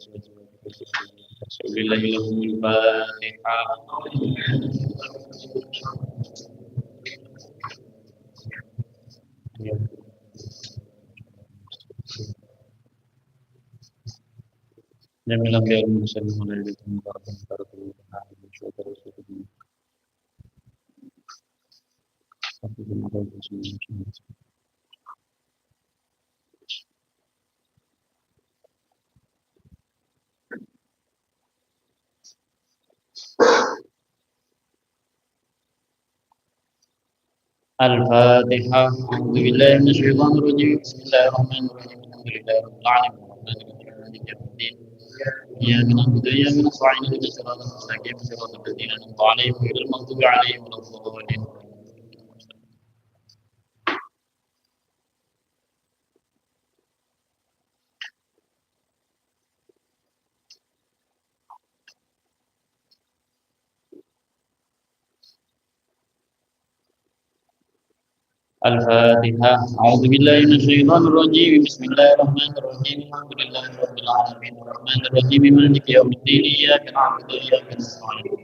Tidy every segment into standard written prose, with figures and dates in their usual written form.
Bismillahirrahmanirrahim. Al-Fatihah. Jamilan biar mursal mulai dari tempat Al-Fatihah. A'udzubillahi minasyaitonir rajim. Bismillahirrahmanirrahim. Alhamdulillahirabbil alamin. Arrahmanirrahim. Maliki yaumiddin. Iyyaka na'budu wa iyyaka nasta'in. Ihdinas siratal mustaqim. Siratal ladzina an'amta 'alaihim ghairil maghdubi 'alaihim waladdallin. Al-Fatihah. A'udzubillahi minasyaitonir rajim. Bismillahirrahmanirrahim. Alhamdulillahirabbil alamin. Arrahmanirrahim. Maliki yaumiddin. Iyyaka na'budu wa iyyaka nasta'in.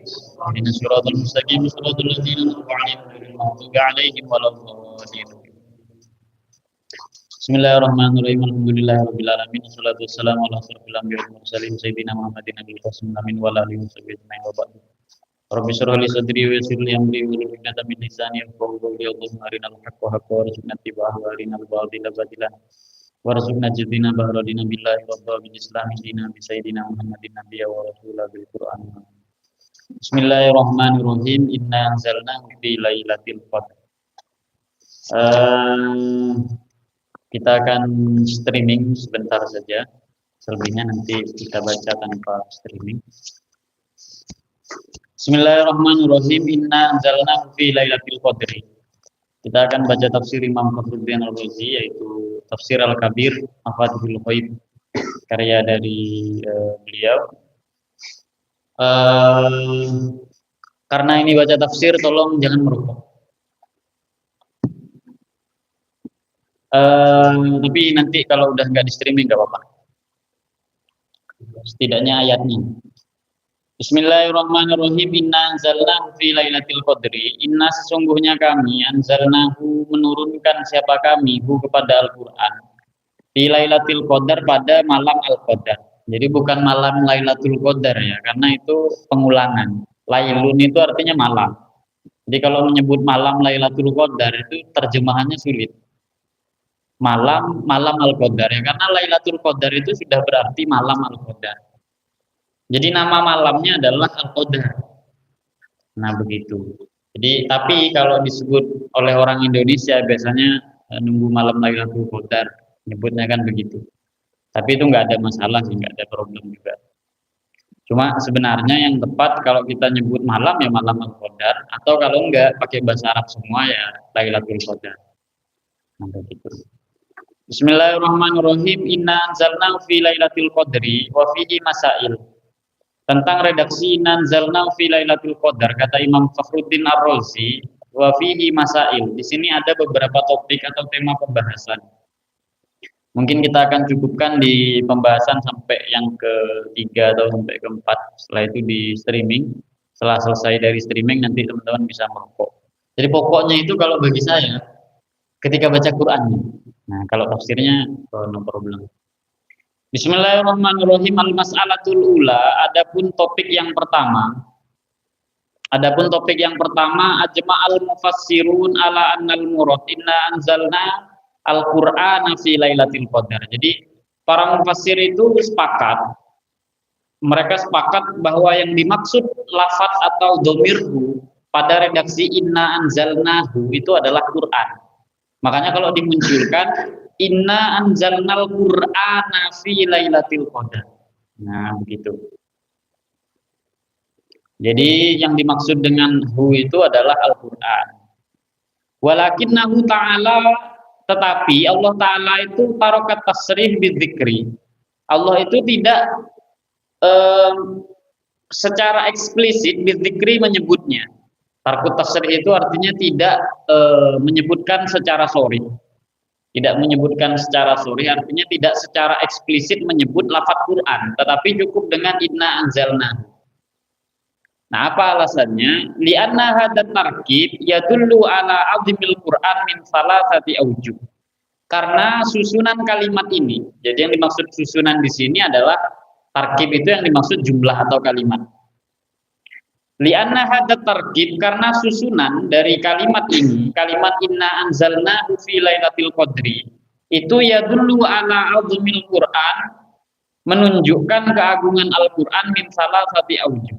Ihdinas siratal mustaqim. Siratal ladzina an'amta 'alaihim ghairil maghdubi 'alaihim waladdallin. Bismillahirrahmanirrahim. Alhamdulillahirabbil alamin. Wassalatu wassalamu ala asyrofil anbiya'i wal mursalin sayyidina Muhammadin nabiyil qasim amin wa ala alihi washabihi ajmain wa ba'd. Rabbi shrah li sadri wa yassir li amri wahlul 'uqdatam min lisani yafqahu qawli. Allahumma arinal haqqa haqqan warzuqna ittiba'ahu wa arinal batila batilan warzuqna ijtinaba bahradina billahi wa bil islami dina bi sayyidina Muhammadin nabiyya wa rasula bil Qur'an. Bismillahirrahmanirrahim. Inna anzalnahu fi lailatul qadr. Kita akan streaming sebentar saja. Selebihnya nanti kita baca tanpa streaming. Bismillahirrahmanirrahim. Inna anzalnahu fi lailatul qadri. Kita akan baca tafsir Imam Fakhruddin Ar-Razi, yaitu Tafsir Al-Kabir Mafatihul Ghaib, karya dari beliau. Karena ini baca tafsir, tolong jangan merokok. Tapi nanti kalau udah nggak di streaming nggak apa-apa. Setidaknya ayatnya. Bismillahirrahmanirrahim. Inna anzalnahu fi lailatul qadri. Inna sesungguhnya kami anzalnahu menurunkan siapa kami hu kepada Al-Qur'an. Fi lailatul qadar pada malam Al-Qadar. Jadi bukan malam Lailatul Qadar ya, karena itu pengulangan. Lailun itu artinya malam. Jadi kalau menyebut malam Lailatul Qadar itu terjemahannya sulit. Malam Al-Qadar ya, karena Lailatul Qadar itu sudah berarti malam Al-Qadar. Jadi nama malamnya adalah Al-Qadar. Nah begitu. Jadi tapi kalau disebut oleh orang Indonesia biasanya nunggu malam Lailatul Qadar, nyebutnya kan begitu. Tapi itu nggak ada masalah sih, nggak ada problem juga. Cuma sebenarnya yang tepat kalau kita nyebut malam ya malam Al-Qadar, atau kalau enggak pakai bahasa Arab semua ya Lailatul Qadar. Nah begitu. Bismillahirrahmanirrahim. Inna anzalnahu fi lailatul qadri wa fihi masail. Tentang redaksi Inna anzalnahu fi lailatul qadar, kata Imam Fakhruddin Ar-Razi, wa fihi masail. Di sini ada beberapa topik atau tema pembahasan. Mungkin kita akan cukupkan di pembahasan sampai yang ketiga atau sampai keempat. Setelah itu di streaming. Setelah selesai dari streaming nanti teman-teman bisa merokok. Jadi pokoknya itu kalau bagi saya ketika baca Quran. Nah, kalau tafsirnya no problem. Bismillahirrahmanirrahim. Al-mas'alatul ula, adapun topik yang pertama. Ajma'al mufassirun ala annal murad inna anzalna al-Qur'ana fi lailatul qadar. Jadi para mufassir itu mereka sepakat bahwa yang dimaksud lafaz atau domirhu pada redaksi inna anzalnahu itu adalah Quran. Makanya kalau dimunculkan inna anzalnal Qur'ana fi lailatul qadar. Nah, begitu. Jadi yang dimaksud dengan hu itu adalah Al-Qur'an. Walakinnahu ta'ala, tetapi Allah Ta'ala itu tarokat tasrih bidzikri. Allah itu tidak secara eksplisit bidzikri menyebutnya. Tarkut tasrih itu artinya tidak menyebutkan secara sorry. Tidak menyebutkan secara suri artinya tidak secara eksplisit menyebut lafaz Quran, tetapi cukup dengan inna anzalna. Nah, apa alasannya? Li'anna hadat tarkib yadullu ala azimil Quran min salasati aujuh. Karena susunan kalimat ini, jadi yang dimaksud susunan di sini adalah tarkib itu yang dimaksud jumlah atau kalimat. Li'anna hadat tarkib, karena susunan dari kalimat ini, kalimat inna anzalnahu fi lailatul qadri, itu yadullu ala azmil Quran, menunjukkan keagungan Al-Quran min salasati aujuh,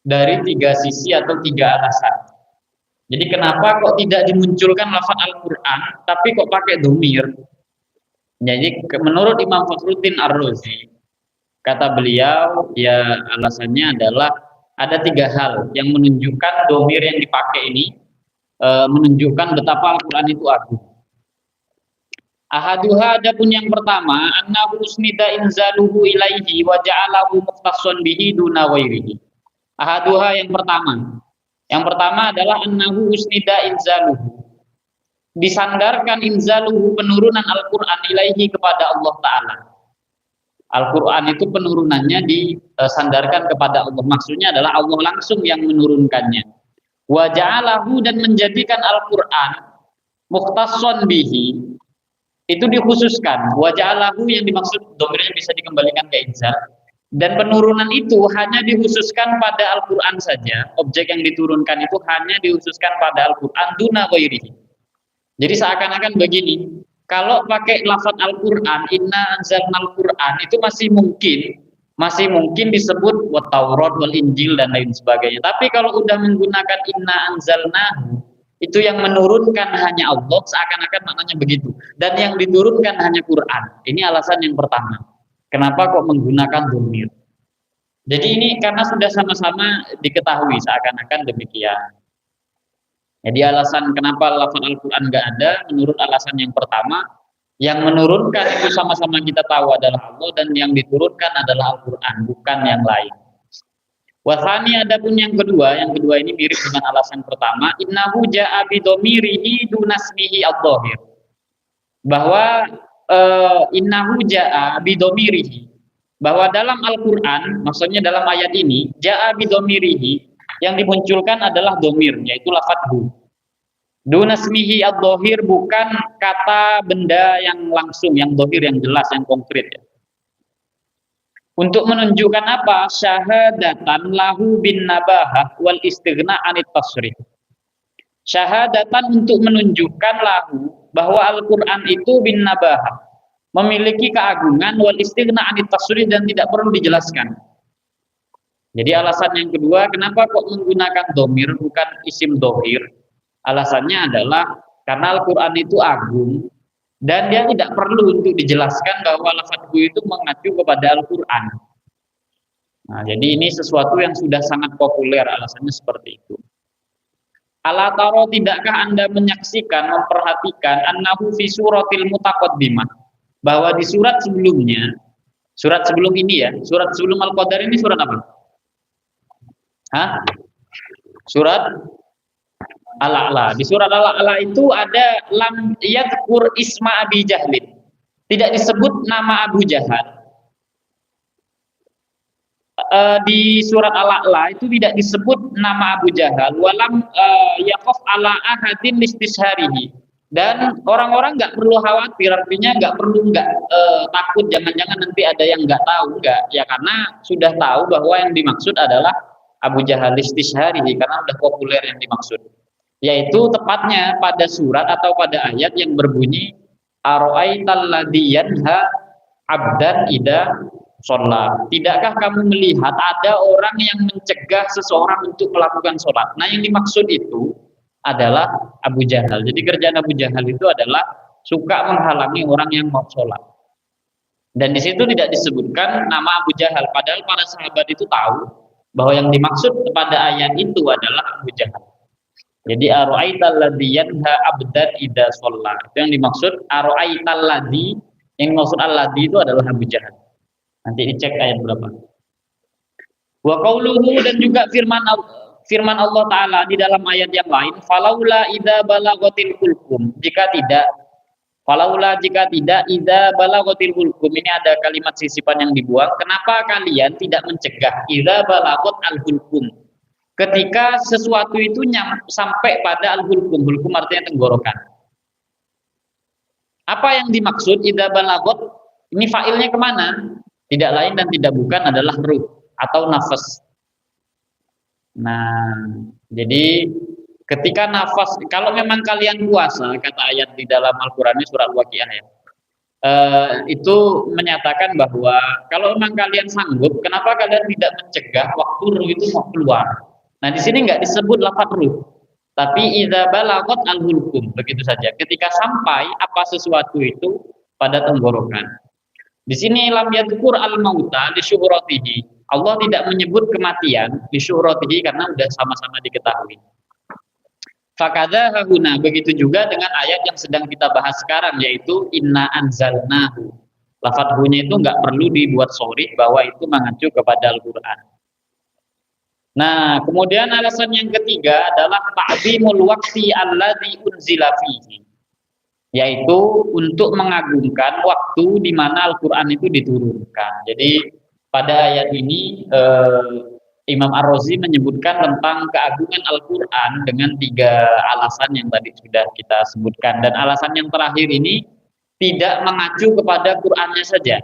dari 3 sisi atau 3 alasan. Jadi kenapa kok tidak dimunculkan lafaz Al-Quran tapi kok pakai domir? Jadi menurut Imam Fakhruddin Ar-Razi, kata beliau, ya alasannya adalah ada 3 hal yang menunjukkan domir yang dipakai ini menunjukkan betapa Al-Quran itu agung. Ahaduha, adapun yang pertama, annahu usnida inzaluhu ilaihi wa ja'alahu mukhtassan bihi duna ghairihi. Ahaduha, yang pertama. Yang pertama adalah annahu usnida inzaluhu. Disandarkan inzaluhu, penurunan Al-Quran, ilaihi, kepada Allah Ta'ala. Al-Quran itu penurunannya disandarkan kepada Allah. Maksudnya adalah Allah langsung yang menurunkannya. Wa ja'alahu, dan menjadikan Al-Quran mukhtassan bihi, itu dikhususkan. Wa ja'alahu yang dimaksud domirnya bisa dikembalikan ke inzal. Dan penurunan itu hanya dikhususkan pada Al-Quran saja. Objek yang diturunkan itu hanya dikhususkan pada Al-Quran duna ghairihi. Jadi seakan-akan begini, kalau pakai lafaz Al-Quran, inna anzalnal Quran, itu masih mungkin disebut wat Taurat wal Injil dan lain sebagainya. Tapi kalau udah menggunakan inna anzalnahu, itu yang menurunkan hanya Allah, seakan-akan maknanya begitu. Dan yang diturunkan hanya Quran. Ini alasan yang pertama. Kenapa kok menggunakan dhamir? Jadi ini karena sudah sama-sama diketahui seakan-akan demikian. Jadi alasan kenapa lafaz Al-Quran nggak ada, menurut alasan yang pertama, yang menurunkan itu sama-sama kita tahu adalah Allah, dan yang diturunkan adalah Al-Quran, bukan yang lain. Wasani, adapun yang kedua ini mirip dengan alasan pertama, innahu ja'a bidomirihi dunasmihi ad-dhahir. Bahwa innahu ja'a bidomirihi, bahwa dalam Al-Quran, maksudnya dalam ayat ini, ja'a bidomirihi, yang dimunculkan adalah domir, yaitu lafaz hu. Dunasmihi ad-dhahir, bukan kata benda yang langsung, yang dhahir, yang jelas, yang konkret. Untuk menunjukkan apa? Syahadatan lahu bin nabahah wal istighna anit tasrih. Syahadatan, untuk menunjukkan lahu, bahwa Al-Quran itu bin nabahah, memiliki keagungan, wal istighna anit tasrih, dan tidak perlu dijelaskan. Jadi alasan yang kedua, kenapa kok menggunakan domir bukan isim dohir? Alasannya adalah karena Al-Quran itu agung, dan dia tidak perlu untuk dijelaskan bahwa lafadzku itu mengacu kepada Al-Quran. Nah, jadi ini sesuatu yang sudah sangat populer, alasannya seperti itu. Ala taro, tidakkah Anda menyaksikan, memperhatikan, annahu fi suratil mutaqaddimah, bahwa di surat sebelumnya, surat sebelum ini ya, surat sebelum Al-Qadar ini surat apa? Surat Al-A'la. Di surat Al-A'la itu ada lam yadhkur isma Abi Jahlin. Tidak disebut nama Abu Jahal. Di surat Al-A'la itu tidak disebut nama Abu Jahal. Walam yaqaf ala ahadin listisharihi. Dan orang-orang nggak perlu khawatir, artinya nggak perlu takut jangan-jangan nanti ada yang nggak tahu, nggak. Ya karena sudah tahu bahwa yang dimaksud adalah Abu Jahal listisharihi, karena sudah populer yang dimaksud. Yaitu tepatnya pada surat atau pada ayat yang berbunyi ara'aital ladzi yanha 'abdan idza shalla. Tidakkah kamu melihat ada orang yang mencegah seseorang untuk melakukan sholat? Nah, yang dimaksud itu adalah Abu Jahal. Jadi kerjaan Abu Jahal itu adalah suka menghalangi orang yang mau sholat. Dan di situ tidak disebutkan nama Abu Jahal, padahal para sahabat itu tahu bahwa yang dimaksud pada ayat itu adalah Abu Jahal. Jadi ara'aital ladzi yanha 'abdan idza shalla. Itu yang dimaksud ara'aital ladzi, yang dimaksud al-ladzi itu adalah Abu Jahal. Nanti dicek ayat berapa. Wa qauluhu, dan juga firman Allah Ta'ala di dalam ayat yang lain, falaula idza balaghatil hulqum, jika tidak Falaula jika tidak idza balaghatil hulqum, ini ada kalimat sisipan yang dibuang. Kenapa kalian tidak mencegah idza balaghat al hulqum? Ketika sesuatu itu sampai pada al hulqum. Hulqum artinya tenggorokan. Apa yang dimaksud idza balaghat? Ini failnya kemana? Tidak lain dan tidak bukan adalah ruh atau nafas. Nah, jadi ketika nafas, kalau memang kalian puasa, kata ayat di dalam Al-Quran ini surat Waqiah ya, itu menyatakan bahwa kalau memang kalian sanggup, kenapa kalian tidak mencegah waktu ruh itu mau keluar? Nah, di sini nggak disebut lafaz ruh, tapi idza balaghat al-hulqum, begitu saja. Ketika sampai apa sesuatu itu pada tenggorokan. Di sini lam yadhkur al-mauta li syuhratihi. Allah tidak menyebut kematian li syuhratihi karena sudah sama-sama diketahui. Fakadha hahuna, begitu juga dengan ayat yang sedang kita bahas sekarang, yaitu inna anzalnahu. Lafadz hunya itu nggak perlu dibuat sorry bahwa itu mengacu kepada Al-Quran. Nah, kemudian alasan yang ketiga adalah ta'zimul waqti alladzi unzila fihi, yaitu untuk mengagungkan waktu di mana Al-Quran itu diturunkan. Jadi pada ayat ini Imam Ar-Razi menyebutkan tentang keagungan Al-Quran dengan 3 alasan yang tadi sudah kita sebutkan. Dan alasan yang terakhir ini tidak mengacu kepada Qurannya saja,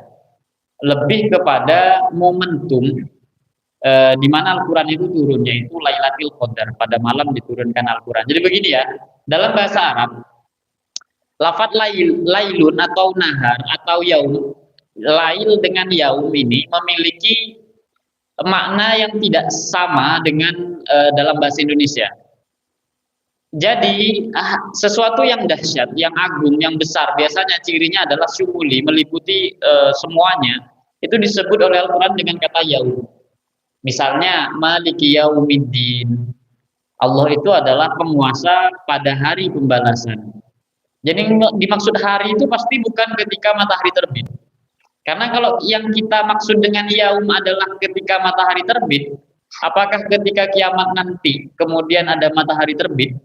lebih kepada momentum di mana Al-Quran itu turunnya itu Lailatul Qadar, pada malam diturunkan Al-Quran. Jadi begini ya, dalam bahasa Arab, lafadz lailun atau nahar atau yaum, lail dengan yaum ini memiliki makna yang tidak sama dengan dalam bahasa Indonesia. Jadi sesuatu yang dahsyat, yang agung, yang besar, biasanya cirinya adalah syumuli, meliputi semuanya, itu disebut oleh Al-Quran dengan kata yaum. Misalnya maliki yaumiddin, Allah itu adalah penguasa pada hari pembalasan. Jadi dimaksud hari itu pasti bukan ketika matahari terbit. Karena kalau yang kita maksud dengan yaum adalah ketika matahari terbit, apakah ketika kiamat nanti kemudian ada matahari terbit?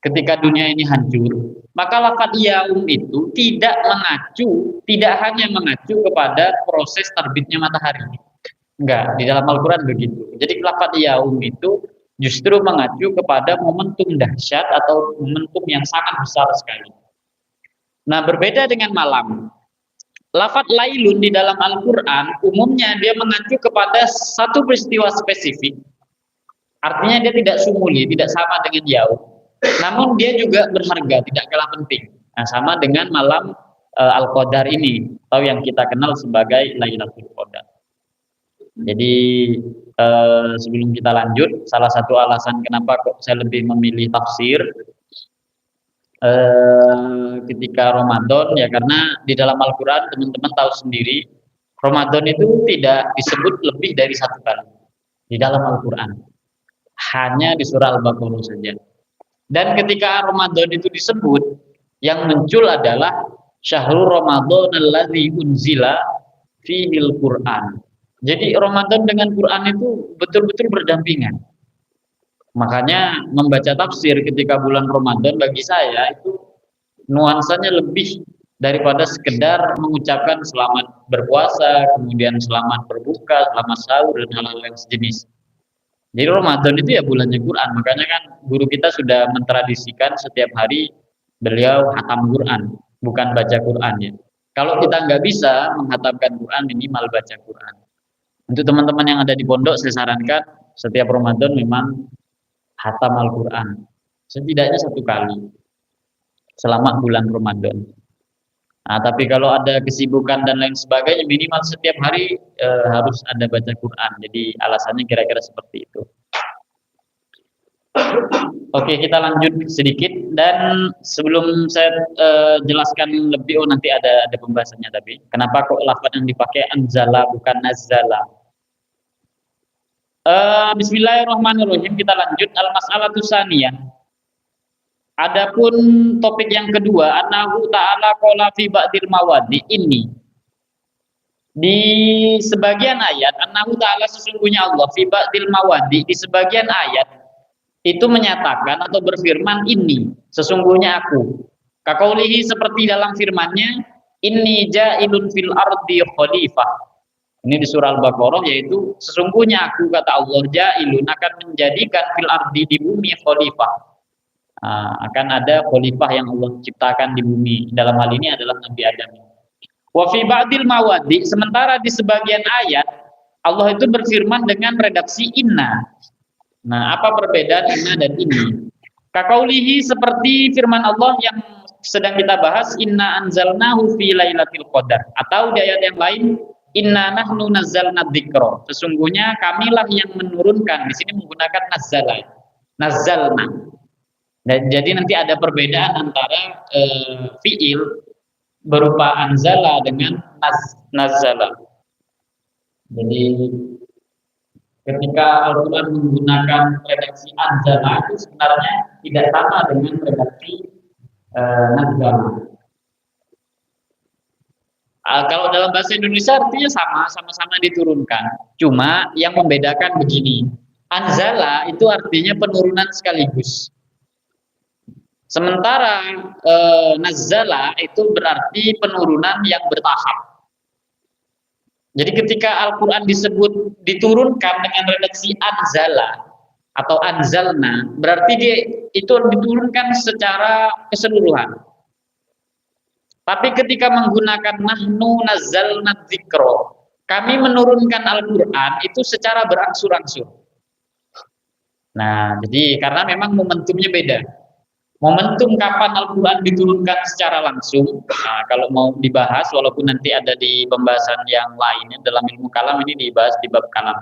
Ketika dunia ini hancur, maka lafaz yaum itu tidak hanya mengacu kepada proses terbitnya matahari. Enggak, di dalam Al-Quran begitu. Jadi lafaz yaum itu justru mengacu kepada momentum dahsyat atau momentum yang sangat besar sekali. Nah, berbeda dengan malam. Lafadz lailun di dalam Al-Quran umumnya dia mengacu kepada satu peristiwa spesifik. Artinya dia tidak sumuli, tidak sama dengan yaum. Namun dia juga berharga, tidak kalah penting. Nah, sama dengan malam Al-Qadar ini, atau yang kita kenal sebagai Lailatul Qadar. Jadi sebelum kita lanjut, salah satu alasan kenapa kok saya lebih memilih tafsir ketika Ramadan ya, karena di dalam Al-Quran teman-teman tahu sendiri, Ramadan itu tidak disebut lebih dari 1 kali di dalam Al-Quran, hanya di surah Al-Baqarah saja. Dan ketika Ramadan itu disebut, yang muncul adalah syahrul Ramadan alladzi unzila fihil Quran. Jadi Ramadan dengan Quran itu betul-betul berdampingan. Makanya membaca tafsir ketika bulan Ramadan bagi saya itu nuansanya lebih daripada sekedar mengucapkan selamat berpuasa, kemudian selamat berbuka, selamat sahur, dan hal-hal yang sejenis. Jadi Ramadan itu ya bulannya Quran. Makanya kan guru kita sudah mentradisikan setiap hari beliau hatam Quran, bukan baca Quran ya. Kalau kita nggak bisa menghatamkan Quran, minimal baca Quran. Untuk teman-teman yang ada di pondok, saya sarankan setiap Ramadan memang hatam Al-Quran setidaknya 1 kali selama bulan Ramadan. Nah, tapi kalau ada kesibukan dan lain sebagainya, minimal setiap hari harus ada baca Quran. Jadi alasannya kira-kira seperti itu. Oke, kita lanjut sedikit, dan sebelum saya jelaskan lebih, nanti ada pembahasannya. Tapi kenapa kok lafaz yang dipakai anzala bukan nazzala? Bismillahirrahmanirrahim, kita lanjut al-mas'alatu tsaniyah. Adapun topik yang kedua, annahu ta'ala qala fi ba'dil mawadi, ini di sebagian ayat, annahu ta'ala sesungguhnya Allah fi ba'dil mawadi, di sebagian ayat itu menyatakan atau berfirman, ini sesungguhnya aku. Kaqaulihi seperti dalam firman-Nya, inni ja'ilun fil ardi khalifah. Ini di surah Al-Baqarah, yaitu sesungguhnya aku, kata Allah, ja'ilun akan menjadikan fil ardi di bumi khalifah. Akan ada khalifah yang Allah ciptakan di bumi. Dalam hal ini adalah Nabi Adam. Wa fi ba'dil mawadi, sementara di sebagian ayat Allah itu berfirman dengan redaksi inna. Nah, apa perbedaan inna dan ini? Kaqaulihi seperti firman Allah yang sedang kita bahas, inna anzalnahu fi lailatul qadar, atau di ayat yang lain inna nahnu nazzalna dzikra, sesungguhnya kamilah yang menurunkan. Di sini menggunakan nazzala, nazzalna. Dan jadi nanti ada perbedaan antara fiil berupa anzala dengan nazzala. Jadi ketika Al-Quran menggunakan redaksi anzala itu sebenarnya tidak sama dengan redaksi nazzala. Kalau dalam bahasa Indonesia artinya sama-sama diturunkan. Cuma yang membedakan begini, anzala itu artinya penurunan sekaligus. Sementara nazzala itu berarti penurunan yang bertahap. Jadi ketika Al-Quran disebut diturunkan dengan redaksi anzala atau anzalna, berarti dia itu diturunkan secara keseluruhan. Tapi ketika menggunakan nahnu nazzalna dzikra, kami menurunkan Al-Quran itu secara berangsur-angsur. Nah, jadi karena memang momentumnya beda. Momentum kapan Al-Quran diturunkan secara langsung, nah, kalau mau dibahas, walaupun nanti ada di pembahasan yang lainnya dalam ilmu kalam, ini dibahas di bab kalam.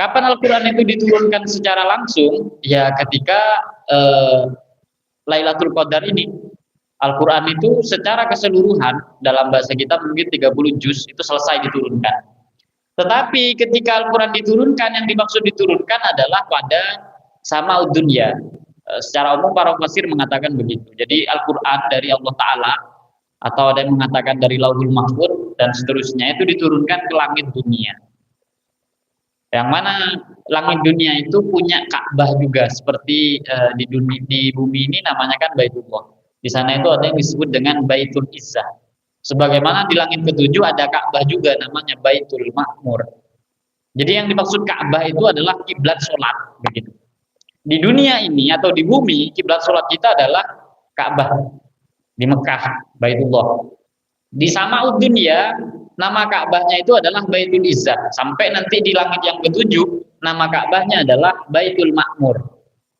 Kapan Al-Quran itu diturunkan secara langsung? Ya ketika Lailatul Qadar ini, Al-Quran itu secara keseluruhan, dalam bahasa kita mungkin 30 juz, itu selesai diturunkan. Tetapi ketika Al-Quran diturunkan, yang dimaksud diturunkan adalah pada sama'ud dunya. Secara umum para mufassir mengatakan begitu. Jadi Al-Quran dari Allah Ta'ala, atau ada yang mengatakan dari Lauhul Mahfuz dan seterusnya, itu diturunkan ke langit dunia. Yang mana langit dunia itu punya Ka'bah juga, seperti di bumi ini namanya kan Baitullah. Di sana itu ada yang disebut dengan Baitul Izzah. Sebagaimana di langit ketujuh ada Ka'bah juga namanya Baitul Ma'mur. Jadi yang dimaksud Ka'bah itu adalah kiblat sholat, begitu. Di dunia ini atau di bumi, kiblat sholat kita adalah Ka'bah di Mekah, Baitullah. Di sama'ud dunya, nama Ka'bahnya itu adalah Baitul Izzah. Sampai nanti di langit yang ketujuh, nama Ka'bahnya adalah Baitul Ma'mur.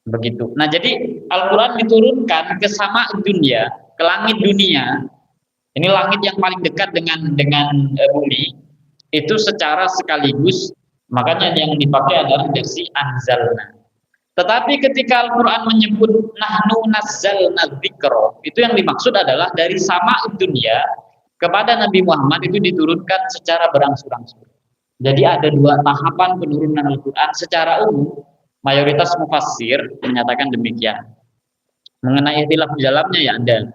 Begitu. Nah, jadi Al-Quran diturunkan ke sama'ud dunya, ke langit dunia. Ini langit yang paling dekat dengan bumi. Itu secara sekaligus, makanya yang dipakai adalah redaksi anzalna. Tetapi ketika Al-Quran menyebut nahnu nazzalna dzikra, itu yang dimaksud adalah dari sama'ud dunya kepada Nabi Muhammad itu diturunkan secara berangsur-angsur. Jadi ada dua tahapan penurunan Al-Quran. Secara umum, mayoritas mufassir menyatakan demikian. Mengenai ikhtilaf di dalamnya ya ada.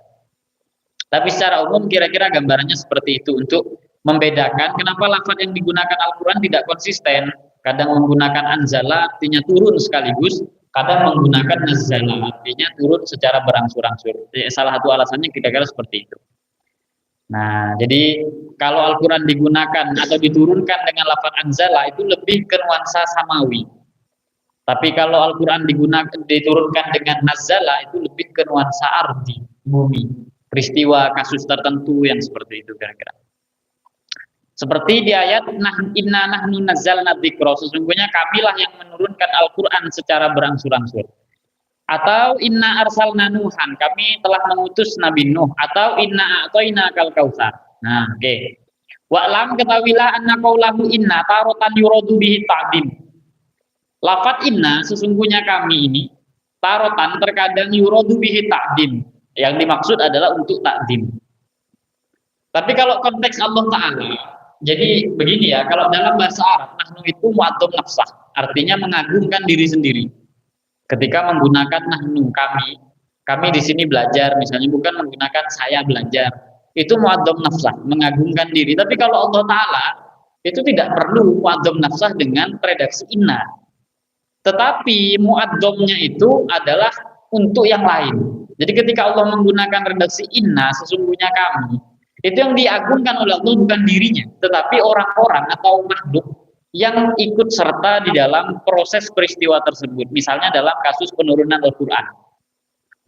Tapi secara umum kira-kira gambarannya seperti itu untuk membedakan kenapa lafaz yang digunakan Al-Quran tidak konsisten. Kadang menggunakan anzala artinya turun sekaligus, kadang menggunakan nazzala artinya turun secara berangsur-angsur. Salah satu alasannya kira-kira seperti itu. Nah, jadi kalau Al-Quran digunakan atau diturunkan dengan lafaz anzala itu lebih ke nuansa samawi. Tapi kalau Al-Quran diturunkan dengan nazzala itu lebih ke nuansa ardi, bumi, peristiwa kasus tertentu yang seperti itu kira-kira. Seperti di ayat inna nahnu nazzalna dzikra, sesungguhnya kamilah yang menurunkan Al-Quran secara berangsur-angsur. Atau inna arsalna nuhan, kami telah mengutus Nabi Nuh. Atau inna a'toina kal kautsar. Nah, oke. Wa'lam, ketahuilah anna qaulahu inna tarotan yuradu bihi ta'dim. Lafaz inna sesungguhnya kami ini tarotan terkadang yuradu bihi ta'dim. Yang dimaksud adalah untuk ta'dim. Tapi kalau konteks Allah Ta'ala, jadi begini ya, kalau dalam bahasa Arab, nahnu itu mu'adzam nafsah, artinya mengagungkan diri sendiri. Ketika menggunakan nahnu, kami di sini belajar, misalnya bukan menggunakan saya belajar, itu mu'adzam nafsah, mengagungkan diri. Tapi kalau Allah Ta'ala, itu tidak perlu mu'adzam nafsah dengan redaksi inna. Tetapi mu'adzamnya itu adalah untuk yang lain. Jadi ketika Allah menggunakan redaksi inna, sesungguhnya kami, itu yang diagungkan oleh Allah bukan dirinya, tetapi orang-orang atau makhluk yang ikut serta di dalam proses peristiwa tersebut. Misalnya dalam kasus penurunan Al-Quran.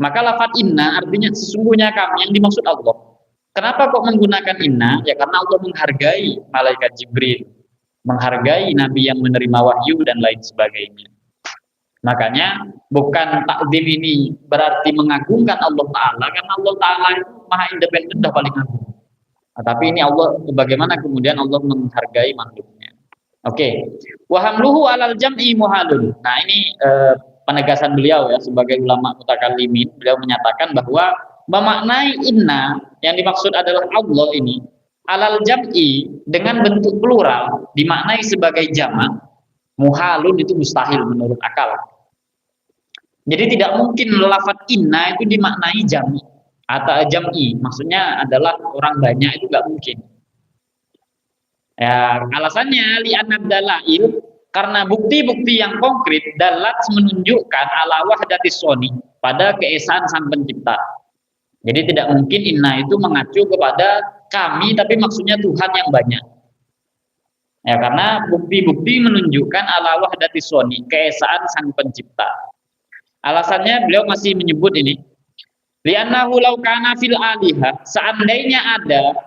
Maka lafaz inna artinya sesungguhnya kami, yang dimaksud Allah. Kenapa kok menggunakan inna? Ya karena Allah menghargai malaikat Jibril, menghargai Nabi yang menerima wahyu dan lain sebagainya. Makanya bukan takdim ini berarti mengagungkan Allah Ta'ala, karena Allah Ta'ala itu maha independen, dah paling agung. Nah, tapi ini Allah, bagaimana kemudian Allah menghargai makhluknya. Oke. Wahamluhu alal jam'i muhalun. Nah ini penegasan beliau ya sebagai ulama mutakallimin. Beliau menyatakan bahwa memaknai inna yang dimaksud adalah Allah ini alal jam'i dengan bentuk plural dimaknai sebagai jamak, muhalun itu mustahil menurut akal. Jadi tidak mungkin lafaz inna itu dimaknai jami atau jam'i, maksudnya adalah orang banyak, itu nggak mungkin. Ya, alasannya li'anad dalail, karena bukti-bukti yang konkret dalat menunjukkan ala wahdatis soni, pada keesaan sang pencipta. Jadi tidak mungkin inna itu mengacu kepada kami, tapi maksudnya Tuhan yang banyak. Ya, karena bukti-bukti menunjukkan ala wahdatis soni, keesaan sang pencipta. Alasannya beliau masih menyebut ini. Li'annahu law kana fil aliha, seandainya ada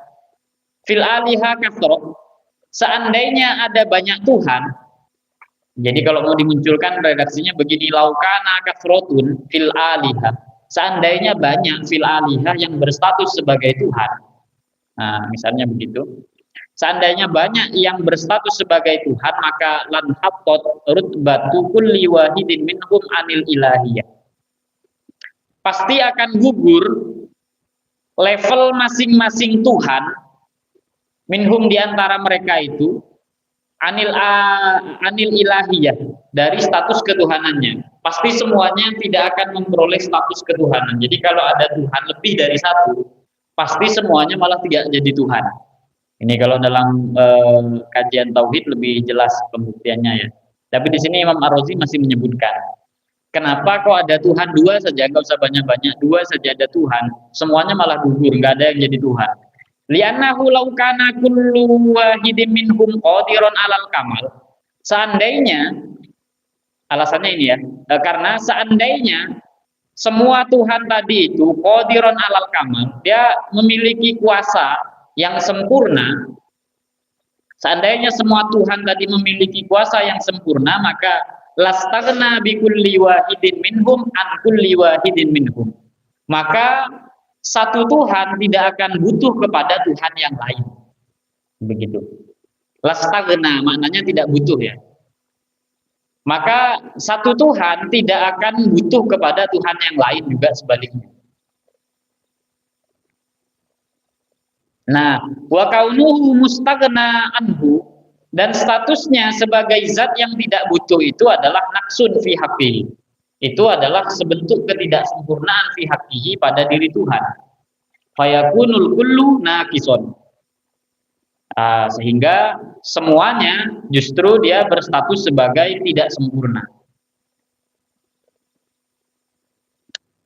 fil aliha kathrat, seandainya ada banyak Tuhan. Jadi kalau mau dimunculkan redaksinya begini, law kana kathratun fil aliha, seandainya banyak fil aliha yang berstatus sebagai Tuhan. Nah, misalnya begitu. Seandainya banyak yang berstatus sebagai Tuhan, maka lan hattat rutbatu kulli wahidin minhum anil ilahiyah. Pasti akan gugur level masing-masing Tuhan minhum di antara mereka itu anil ilahiyah, dari status ketuhanannya. Pasti semuanya tidak akan memperoleh status ketuhanan. Jadi kalau ada Tuhan lebih dari satu, pasti semuanya malah tidak jadi Tuhan. Ini kalau dalam kajian tauhid lebih jelas pembuktiannya ya. Tapi di sini Imam Ar-Razi masih menyebutkan, kenapa kok ada Tuhan dua saja, nggak usah banyak-banyak, dua saja ada Tuhan, semuanya malah gugur, nggak ada yang jadi Tuhan. Li'annahu law kana kullu wahidin minhum qadiran 'alal kamal. Seandainya, alasannya ini ya, karena seandainya semua Tuhan tadi itu qadiran 'alal kamal, dia memiliki kuasa yang sempurna. Seandainya semua Tuhan tadi memiliki kuasa yang sempurna, maka lastaghna bi kulli wahidin minhum an kulli wahidin minhum. Maka satu Tuhan tidak akan butuh kepada Tuhan yang lain. Begitu. Lastaghna maknanya tidak butuh ya. Maka satu Tuhan tidak akan butuh kepada Tuhan yang lain juga sebaliknya. Nah, wa kaunuhu mustaghna anhu, dan statusnya sebagai zat yang tidak butuh itu adalah naqsun fi haqqihi. Itu adalah sebentuk ketidaksempurnaan fi haqqihi pada diri Tuhan. Fayakunul kullu naqison. Sehingga semuanya justru dia berstatus sebagai tidak sempurna.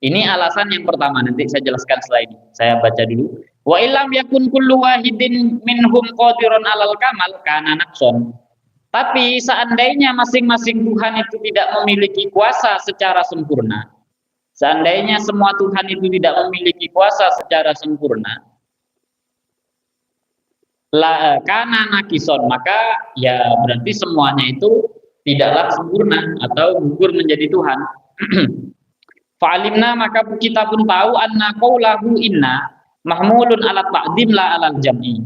Ini alasan yang pertama, nanti saya jelaskan setelah ini. Saya baca dulu. Wa illam yakun kullu wahidin minhum qadirun 'alal kamal kana naqson. Tapi seandainya masing-masing Tuhan itu tidak memiliki kuasa secara sempurna, seandainya semua Tuhan itu tidak memiliki kuasa secara sempurna, la kana naqison, maka ya berarti semuanya itu tidaklah sempurna atau gugur menjadi Tuhan. Fa'alimna, maka kita pun tahu anna qaulahu inna mahmulun ala ta'dim la alal jam'i.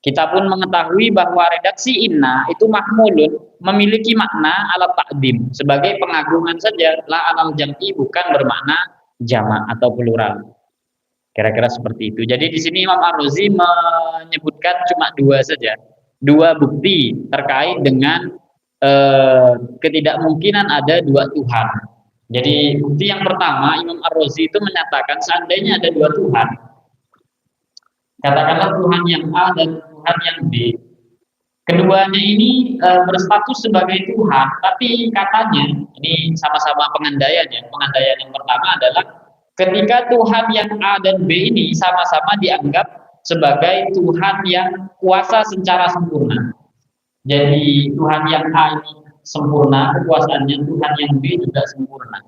Kita pun mengetahui bahwa redaksi inna itu mahmulun, memiliki makna ala ta'dim, sebagai pengagungan saja, la alal jam'i, bukan bermakna jamak atau plural. Kira-kira seperti itu. Jadi di sini Imam Ar-Razi menyebutkan cuma dua saja, dua bukti terkait dengan ketidakmungkinan ada dua Tuhan. Jadi bukti yang pertama, Imam Ar-Razi itu menyatakan seandainya ada dua Tuhan, katakanlah Tuhan yang A dan Tuhan yang B, Keduanya ini berstatus sebagai Tuhan, tapi katanya ini sama-sama pengandaian ya. Pengandaian yang pertama adalah ketika Tuhan yang A dan B ini sama-sama dianggap sebagai Tuhan yang kuasa secara sempurna. Jadi Tuhan yang A ini sempurna, kekuasaannya, Tuhan yang B juga sempurna.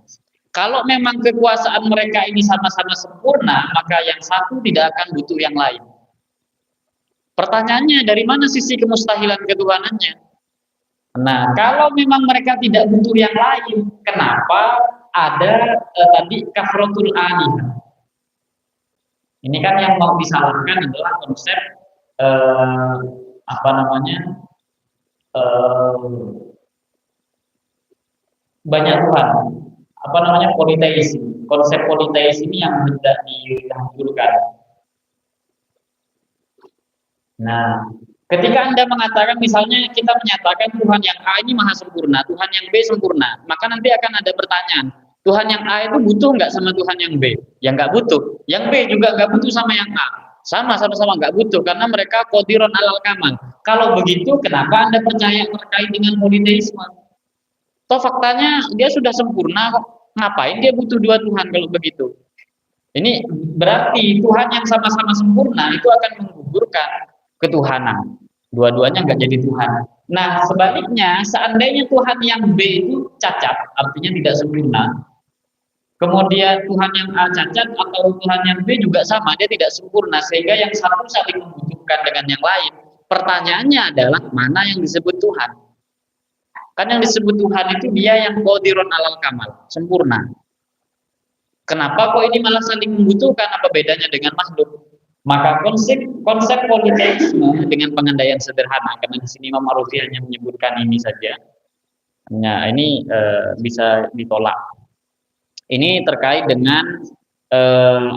Kalau memang kekuasaan mereka ini sama-sama sempurna, maka yang satu tidak akan butuh yang lain. Pertanyaannya, dari mana sisi kemustahilan ketuhanannya? Nah, kalau memang mereka tidak butuh yang lain, kenapa ada tadi kafrotul alihah? Ini kan yang mau disalahkan adalah konsep apa namanya banyak Tuhan, apa namanya politeisme. Konsep politeisme ini yang tidak dihancurkan. Nah, ketika Anda mengatakan misalnya kita menyatakan Tuhan yang A ini maha sempurna, Tuhan yang B sempurna, maka nanti akan ada pertanyaan, Tuhan yang A itu butuh nggak sama Tuhan yang B? Ya nggak butuh. Yang B juga nggak butuh sama yang A. Sama-sama nggak butuh karena mereka qadiron alal kamal. Kalau begitu, kenapa Anda percaya terkait dengan politeisme? Toh faktanya dia sudah sempurna kok. Ngapain dia butuh dua Tuhan kalau begitu? Ini berarti Tuhan yang sama-sama sempurna itu akan menggugurkan ketuhanan. Dua-duanya nggak jadi Tuhan. Nah, sebaliknya, seandainya Tuhan yang B itu cacat, artinya tidak sempurna, kemudian Tuhan yang A cacat atau Tuhan yang B juga sama, dia tidak sempurna, sehingga yang satu saling membutuhkan dengan yang lain. Pertanyaannya adalah, mana yang disebut Tuhan? Kan yang disebut Tuhan itu dia yang qadirun alal kamal, sempurna. Kenapa kok ini malah saling membutuhkan? Apa bedanya dengan makhluk? Maka konsep politeisme dengan pengandaian sederhana, karena di sini Imam Arufi hanya menyebutkan ini saja. Nah, ini bisa ditolak. Ini terkait dengan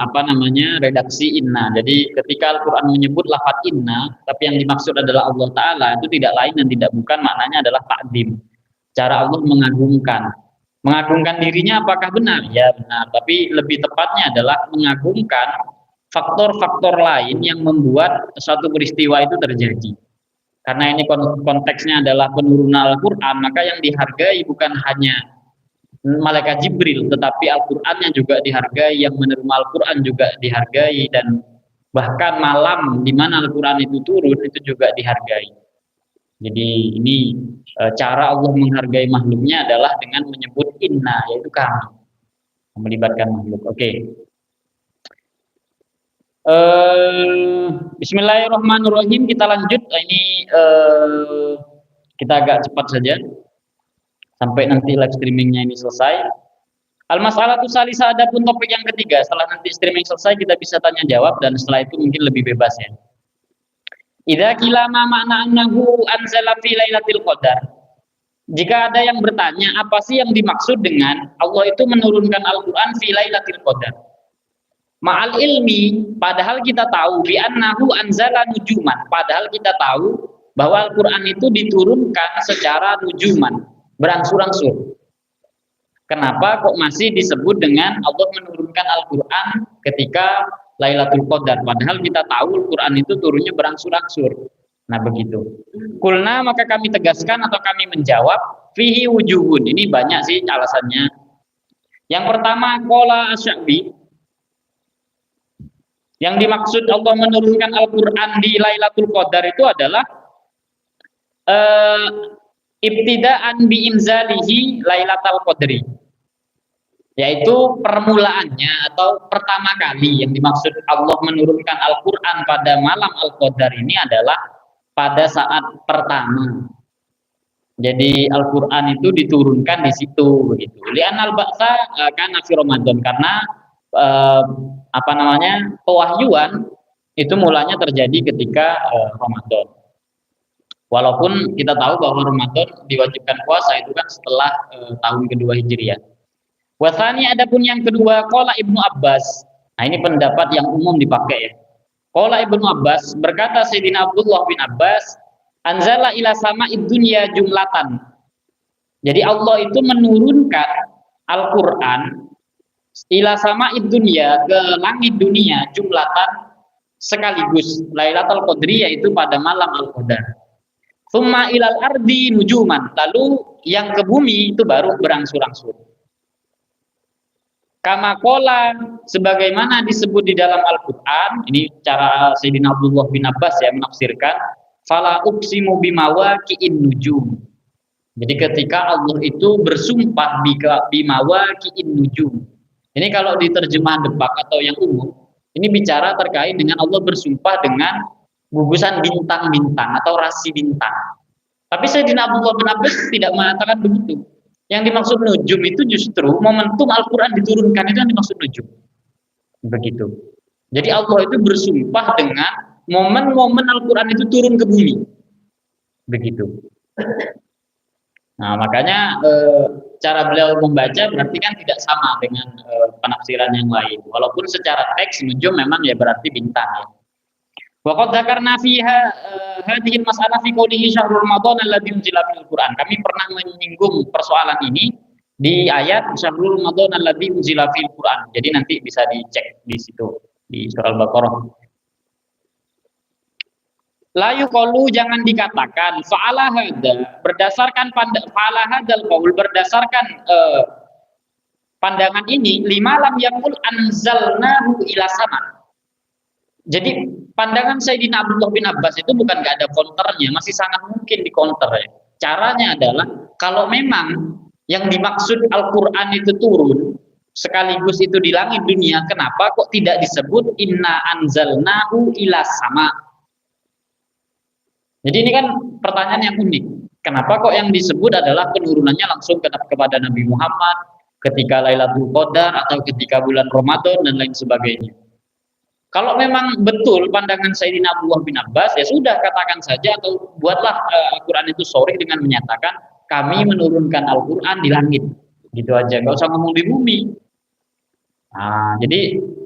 apa namanya redaksi inna. Jadi ketika Al-Quran menyebut lafaz inna, tapi yang dimaksud adalah Allah Ta'ala, itu tidak lain dan tidak bukan maknanya adalah takdim. Cara Allah mengagungkan. Mengagungkan dirinya apakah benar? Ya benar, tapi lebih tepatnya adalah mengagungkan faktor-faktor lain yang membuat suatu peristiwa itu terjadi. Karena ini konteksnya adalah penurunan Al-Quran, maka yang dihargai bukan hanya malaikat Jibril, tetapi Al-Qur'annya juga dihargai, yang menerima Al-Qur'an juga dihargai, dan bahkan malam di mana Al-Qur'an itu turun itu juga dihargai. Jadi ini cara Allah menghargai makhluknya adalah dengan menyebut inna, yaitu kami, melibatkan makhluk. Oke. Bismillahirrahmanirrahim, kita lanjut. Ini kita agak cepat saja sampai nanti live streamingnya ini selesai. Al-mas'alatu salisa, adapun topik yang ketiga. Setelah nanti streaming selesai kita bisa tanya jawab, dan setelah itu mungkin lebih bebas ya. Idza qila ma makna annahu anzala fi lailatul qadar. Jika ada yang bertanya apa sih yang dimaksud dengan Allah itu menurunkan Al-Qur'an fi lailatul qadar. Ma'al ilmi, padahal kita tahu bi annahu anzala nujuman, padahal kita tahu bahwa Al-Qur'an itu diturunkan secara nujuman, berangsur-angsur. Kenapa kok masih disebut dengan Allah menurunkan Al-Quran ketika Lailatul Qadar? Padahal kita tahu Al-Quran itu turunnya berangsur-angsur. Nah begitu. Kulna, maka kami tegaskan atau kami menjawab, fihi wujuhun. Ini banyak sih alasannya. Yang pertama, qala Asy-Sya'bi. Yang dimaksud Allah menurunkan Al-Quran di Lailatul Qadar itu adalah ibtida'an bi inzalihi Lailatul Qadri, yaitu permulaannya atau pertama kali yang dimaksud Allah menurunkan Al-Qur'an pada malam Al-Qadar ini adalah pada saat pertama. Jadi Al-Qur'an itu diturunkan di situ begitu. Li'an al-ba'sa kana fi Ramadan, karena apa namanya? Pewahyuan itu mulanya terjadi ketika Ramadan. Walaupun kita tahu bahwa Ramadan diwajibkan puasa itu kan setelah tahun kedua Hijriah. Wasani, adapun yang kedua, qala Ibnu Abbas. Nah, ini pendapat yang umum dipakai ya. Qala Ibnu Abbas, berkata Sayyidina Abdullah bin Abbas, anzala ila sama'id dunya jumlatan. Jadi Allah itu menurunkan Al-Qur'an ila sama'id dunya, ke langit dunia, jumlatan sekaligus, Lailatul Qadri, yaitu pada malam Al-Qadar. Tsumma ilal ardi nujuman. Lalu yang ke bumi itu baru berangsur-angsur. Kama qala, sebagaimana disebut di dalam Al-Qur'an, ini cara Sayyidina Abdullah bin Abbas ya menafsirkan, fala uqsimu bimawaqi'in nujum. Jadi ketika Allah itu bersumpah bimawaqi'in nujum. Ini kalau di terjemahan Depak atau yang umum, ini bicara terkait dengan Allah bersumpah dengan gugusan bintang-bintang atau rasi bintang. Tapi Sayyidina Abdullah bin Abbas tidak mengatakan begitu. Yang dimaksud nujum itu justru momentum Al-Quran diturunkan, itu yang dimaksud nujum. Begitu. Jadi Allah itu bersumpah dengan momen-momen Al-Quran itu turun ke bumi. Begitu. Nah, makanya cara beliau membaca berarti kan tidak sama dengan penafsiran yang lain. Walaupun secara teks nujum memang ya berarti bintang ya. Wa qad dzakarna fiha hadhihi al-mas'alah fi qoulihi syahrul ramadan alladzi unzila fil Qur'an. Kami pernah menyinggung persoalan ini di ayat syahrul ramadan alladzi unzila fil Qur'an. Jadi nanti bisa dicek di situ di surah Al-Baqarah. La yuqalu, jangan dikatakan fa'ala hadza, berdasarkan fa'ala hadzal qaul, berdasarkan pandangan ini, lima lam yaqul anzalnahu ila sama. Jadi pandangan Sayyidina Abdullah bin Abbas itu bukan gak ada counternya, masih sangat mungkin di counter ya. Caranya adalah kalau memang yang dimaksud Al-Quran itu turun sekaligus itu di langit dunia, kenapa kok tidak disebut inna anzalnahu ila sama? Jadi ini kan pertanyaan yang unik. Kenapa kok yang disebut adalah penurunannya langsung kepada Nabi Muhammad ketika Lailatul Qadar atau ketika bulan Ramadan dan lain sebagainya? Kalau memang betul pandangan Sayyidina Abdullah bin Abbas, ya sudah katakan saja atau buatlah Al-Quran itu sharih dengan menyatakan kami menurunkan Al-Quran di langit, gitu aja, nggak usah ngomong di bumi.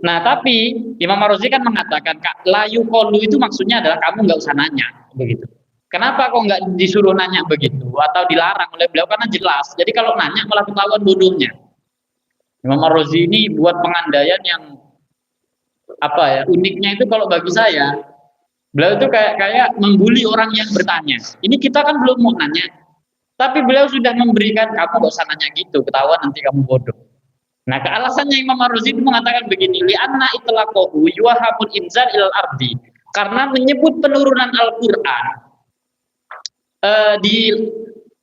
Nah, tapi Imam Ar-Razi kan mengatakan la yuqalu itu maksudnya adalah kamu nggak usah nanya, begitu. Kenapa kok nggak disuruh nanya begitu atau dilarang oleh beliau? Karena jelas. Jadi kalau nanya malah ketahuan bodohnya. Imam Ar-Razi ini buat pengandaian yang apa ya, uniknya itu kalau bagi saya beliau itu kayak membuli orang yang bertanya. Ini kita kan belum mau nanya, tapi beliau sudah memberikan, kamu gak usah nanya gitu, ketahuan nanti kamu bodoh. Nah, kealasannya Imam Ar-Razi itu mengatakan begini, li'anna itlaqahu yuwahamul inzal ilal ardi, karena menyebut penurunan Al-Quran di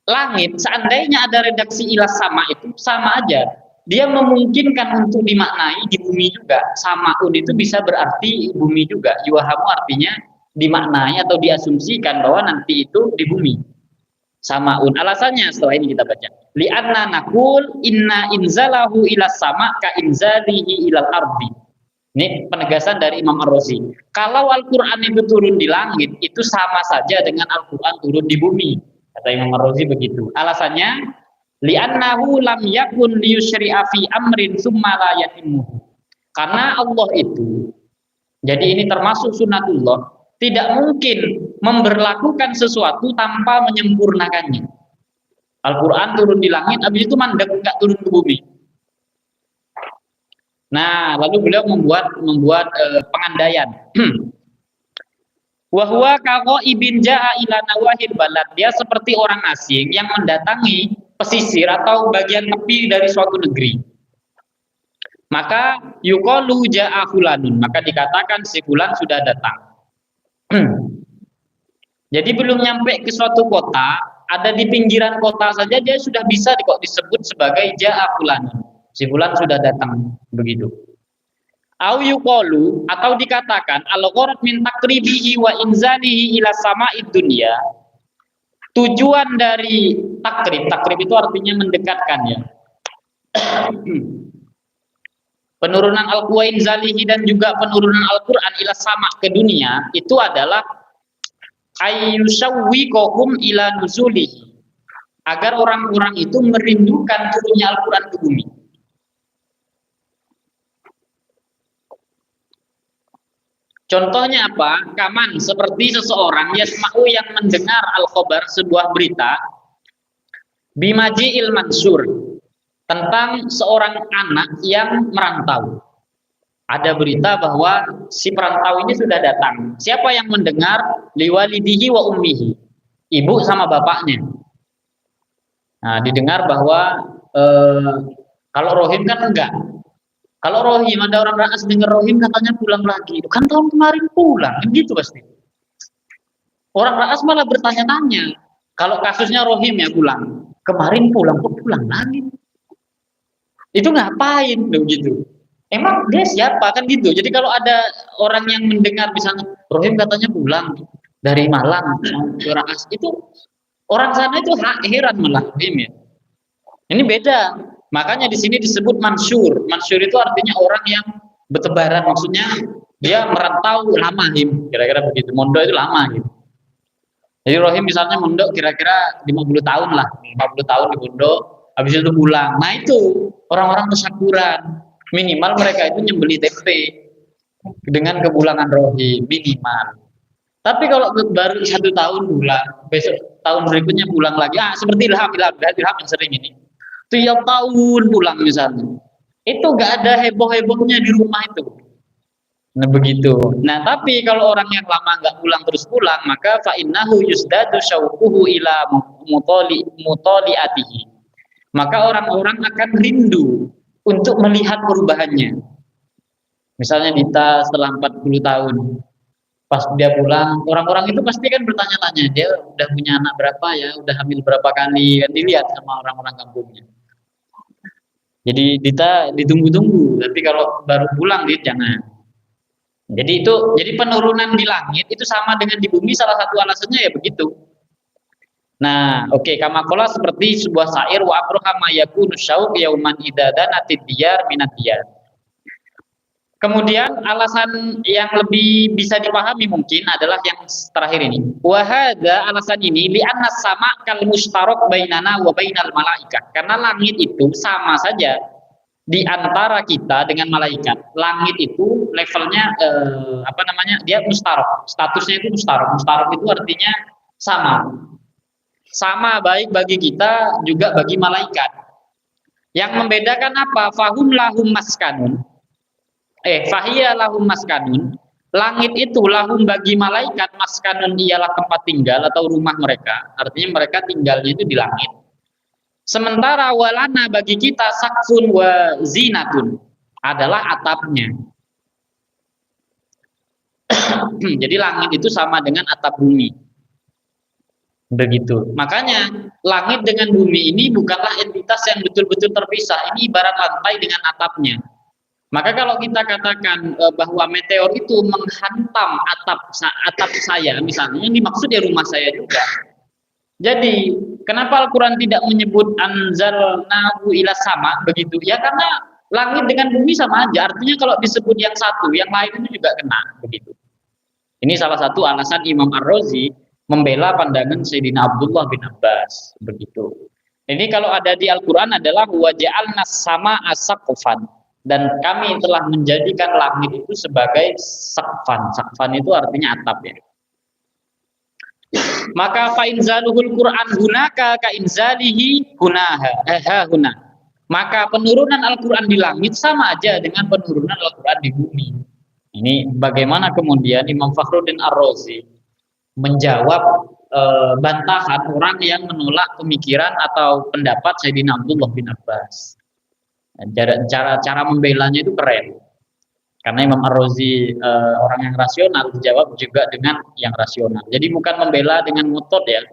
langit, seandainya ada redaksi ilas sama itu sama aja. Dia memungkinkan untuk dimaknai di bumi juga. Samaun itu bisa berarti bumi juga. Yuwahamu artinya dimaknai atau diasumsikan bahwa nanti itu di bumi. Samaun. Alasannya setelah ini kita baca. Li'anna naqul inna inzalahu ilas sama ka inzalihi ilal ardi. Ini penegasan dari Imam Ar-Razi. Kalau Al-Quran itu turun di langit, itu sama saja dengan Al-Quran turun di bumi. Kata Imam Ar-Razi begitu. Alasannya li'annahu lam yakun liyusyri'a fi amrin summa la yatimmuhu. Karena Allah itu, jadi ini termasuk sunatullah, tidak mungkin memberlakukan sesuatu tanpa menyempurnakannya. Al-Quran turun di langit, habis itu mandek enggak turun ke bumi. Nah, lalu beliau membuat pengandaian. Wahwa kaqaibin jaa ila nawahil balad, dia seperti orang asing yang mendatangi pesisir atau bagian tepi dari suatu negeri. Maka yuqalu jaa fulanun, maka dikatakan si fulan sudah datang. Jadi belum nyampe ke suatu kota, ada di pinggiran kota saja dia sudah bisa kok disebut sebagai jaa fulanun. Si fulan sudah datang, begitu. Au yuqalu, atau dikatakan al-gharad min takribihi wa inzalihi ila sama'id dunya. Tujuan dari takrib itu artinya mendekatkan ya. Penurunan Al-Quran zalihi dan juga penurunan Al-Quran ila sama ke dunia itu adalah ayyusawwiqahum ila nuzulihi, agar orang-orang itu merindukan turunnya Al-Quran ke bumi. Contohnya apa? Kaman, seperti seseorang yasma'u yang mendengar al-khabar, sebuah berita, bimaji'il mansur, tentang seorang anak yang merantau. Ada berita bahwa si perantau ini sudah datang. Siapa yang mendengar? Liwalidihi wa ummihi. ibu sama bapaknya. Nah, didengar bahwa eh, kalau rohim kan enggak. Kalau rohim ada orang raas dengar rohim katanya pulang lagi. Itu kan tahun kemarin pulang, kan gitu pasti. Orang raas malah bertanya-tanya. Kalau kasusnya rohim ya pulang. Kemarin pulang kok pulang lagi. Itu ngapain begitu? Emang dia siapa kan gitu. Jadi kalau ada orang yang mendengar misalnya rohim katanya pulang dari Malang ke Raas itu orang sana itu heran malah rohim ya. Ini beda. Makanya di sini disebut mansur. Mansur itu artinya orang yang bertebaran, maksudnya dia merantau lama him, kira-kira begitu. Mondok itu lama gitu. Jadi rohim misalnya mondok kira-kira 50 tahun lah, 50 tahun di pondok, habis itu pulang. Nah itu orang-orang tasyakuran. Minimal mereka itu nyembeli tempe dengan kepulangan rohim minimal. Tapi kalau baru 1 tahun pulang, besok tahun berikutnya pulang lagi, seperti ilham yang sering ini. Tiap tahun pulang misalnya. Itu gak ada heboh-hebohnya di rumah itu. Nah begitu. Nah tapi kalau orang yang lama nggak pulang terus pulang, maka fa'innahu yusdadu syauquhu ila mutoliatihi. Maka orang-orang akan rindu untuk melihat perubahannya. Misalnya Dita setelah 40 tahun, pas dia pulang, orang-orang itu pasti kan bertanya-tanya, dia udah punya anak berapa ya, udah hamil berapa kali, kan dilihat sama orang-orang kampungnya. Jadi Dita ditunggu-tunggu, tapi kalau baru pulang dia jangan. Jadi penurunan di langit itu sama dengan di bumi, salah satu alasannya ya begitu. Nah, oke, kamakola seperti sebuah syair wa abrohama yakunu syauq yauman idza danatid diyar minad diyar. Kemudian alasan yang lebih bisa dipahami mungkin adalah yang terakhir ini. Wahada alasan ini li'anna sama kal mustarok bainana wa bainal malaikah. Karena langit itu sama saja di antara kita dengan malaikat. Langit itu levelnya dia mustarok. Statusnya itu mustarok. Mustarok itu artinya sama. Sama baik bagi kita juga bagi malaikat. Yang membedakan apa? Fahum lahum maskanun. Fahiyya lahum maskanun. Langit itu lahum bagi malaikat, maskanun ialah tempat tinggal atau rumah mereka. Artinya mereka tinggalnya itu di langit. Sementara walana bagi kita sakfun wa zinatun adalah atapnya. Jadi langit itu sama dengan atap bumi. Begitu. Makanya langit dengan bumi ini bukanlah entitas yang betul-betul terpisah. Ini ibarat lantai dengan atapnya. Maka kalau kita katakan bahwa meteor itu menghantam atap saya, misalnya, yang dimaksud ya rumah saya juga. Jadi, kenapa Al-Quran tidak menyebut anzalnahu ila sama begitu? Ya karena langit dengan bumi sama aja. Artinya kalau disebut yang satu, yang lain itu juga kena begitu. Ini salah satu alasan Imam Ar-Razi membela pandangan Sayyidina Abdullah bin Abbas begitu. Ini kalau ada di Al-Quran adalah wa ja'alna sama as-saqfan. Dan kami telah menjadikan langit itu sebagai sakfan. Sakfan itu artinya atap ya. Maka fa'inzaluhul Qur'an hunaka ka'inzalihi hunaha huna. Maka penurunan Al-Quran di langit sama aja dengan penurunan Al-Quran di bumi. Ini bagaimana kemudian Imam Fakhruddin Ar-Razi menjawab bantahan orang yang menolak pemikiran atau pendapat Sayyidina Abdullah bin Abbas. Cara membelanya itu keren. Karena Imam Ar-Razi orang yang rasional, dijawab juga dengan yang rasional. Jadi bukan membela dengan metode ya.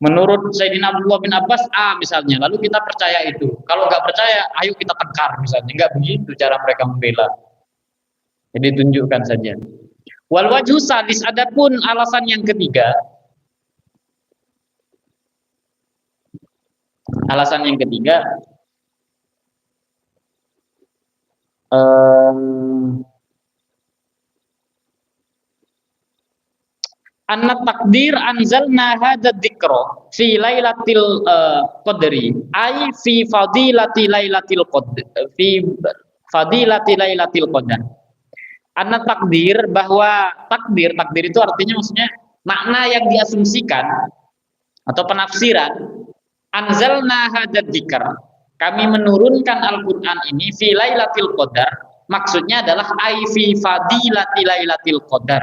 Menurut Sayyidina Abdullah bin Abbas misalnya, lalu kita percaya itu. Kalau nggak percaya, ayo kita tengkar misalnya. Nggak begitu cara mereka membela. Jadi tunjukkan saja. Wal wajhu sadis, adapun alasan yang ketiga. Alasan yang ketiga anna takdir anzalna hadza dzikra fi lailatil qadri ay fi fadilati lailatil qadr fi fadilati lailatil qadar. Anna takdir, bahwa takdir itu artinya maksudnya makna yang diasumsikan atau penafsiran anzalna hadza dzikra, kami menurunkan Al-Quran ini fi lailatul qadar, maksudnya adalah ai fi fadilati lailatul qadar,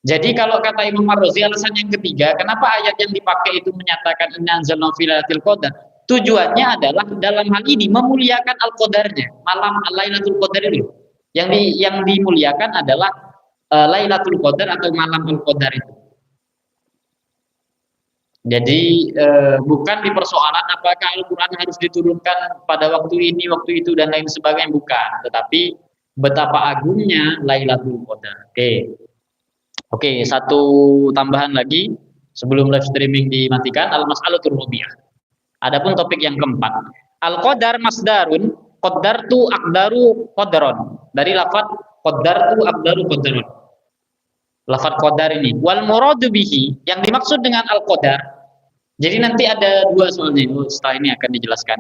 Jadi kalau kata Imam Ar-Razi, alasan yang ketiga, kenapa ayat yang dipakai itu menyatakan inna anzalnahu fi lailatul qadar? Tujuannya adalah dalam hal ini memuliakan al-qadarnya, malam Lailatul Qadar itu. Yang dimuliakan adalah Lailatul Qadar atau malam al-qadar itu. Jadi bukan di persoalan apakah Al-Quran harus diturunkan pada waktu ini, waktu itu, dan lain sebagainya, bukan. Tetapi betapa agungnya Lailatul Qadar. Oke, satu tambahan lagi sebelum live streaming dimatikan, al-mas'alatul rubiah. Adapun topik yang keempat, al-qadar masdarun, qadartu aqdaru qadron. Dari lafaz qadartu aqdaru qadron. Lafaz qadar ini, wal muradu bihi, yang dimaksud dengan al-qadar. Jadi nanti ada dua soalnya, setelah ini akan dijelaskan.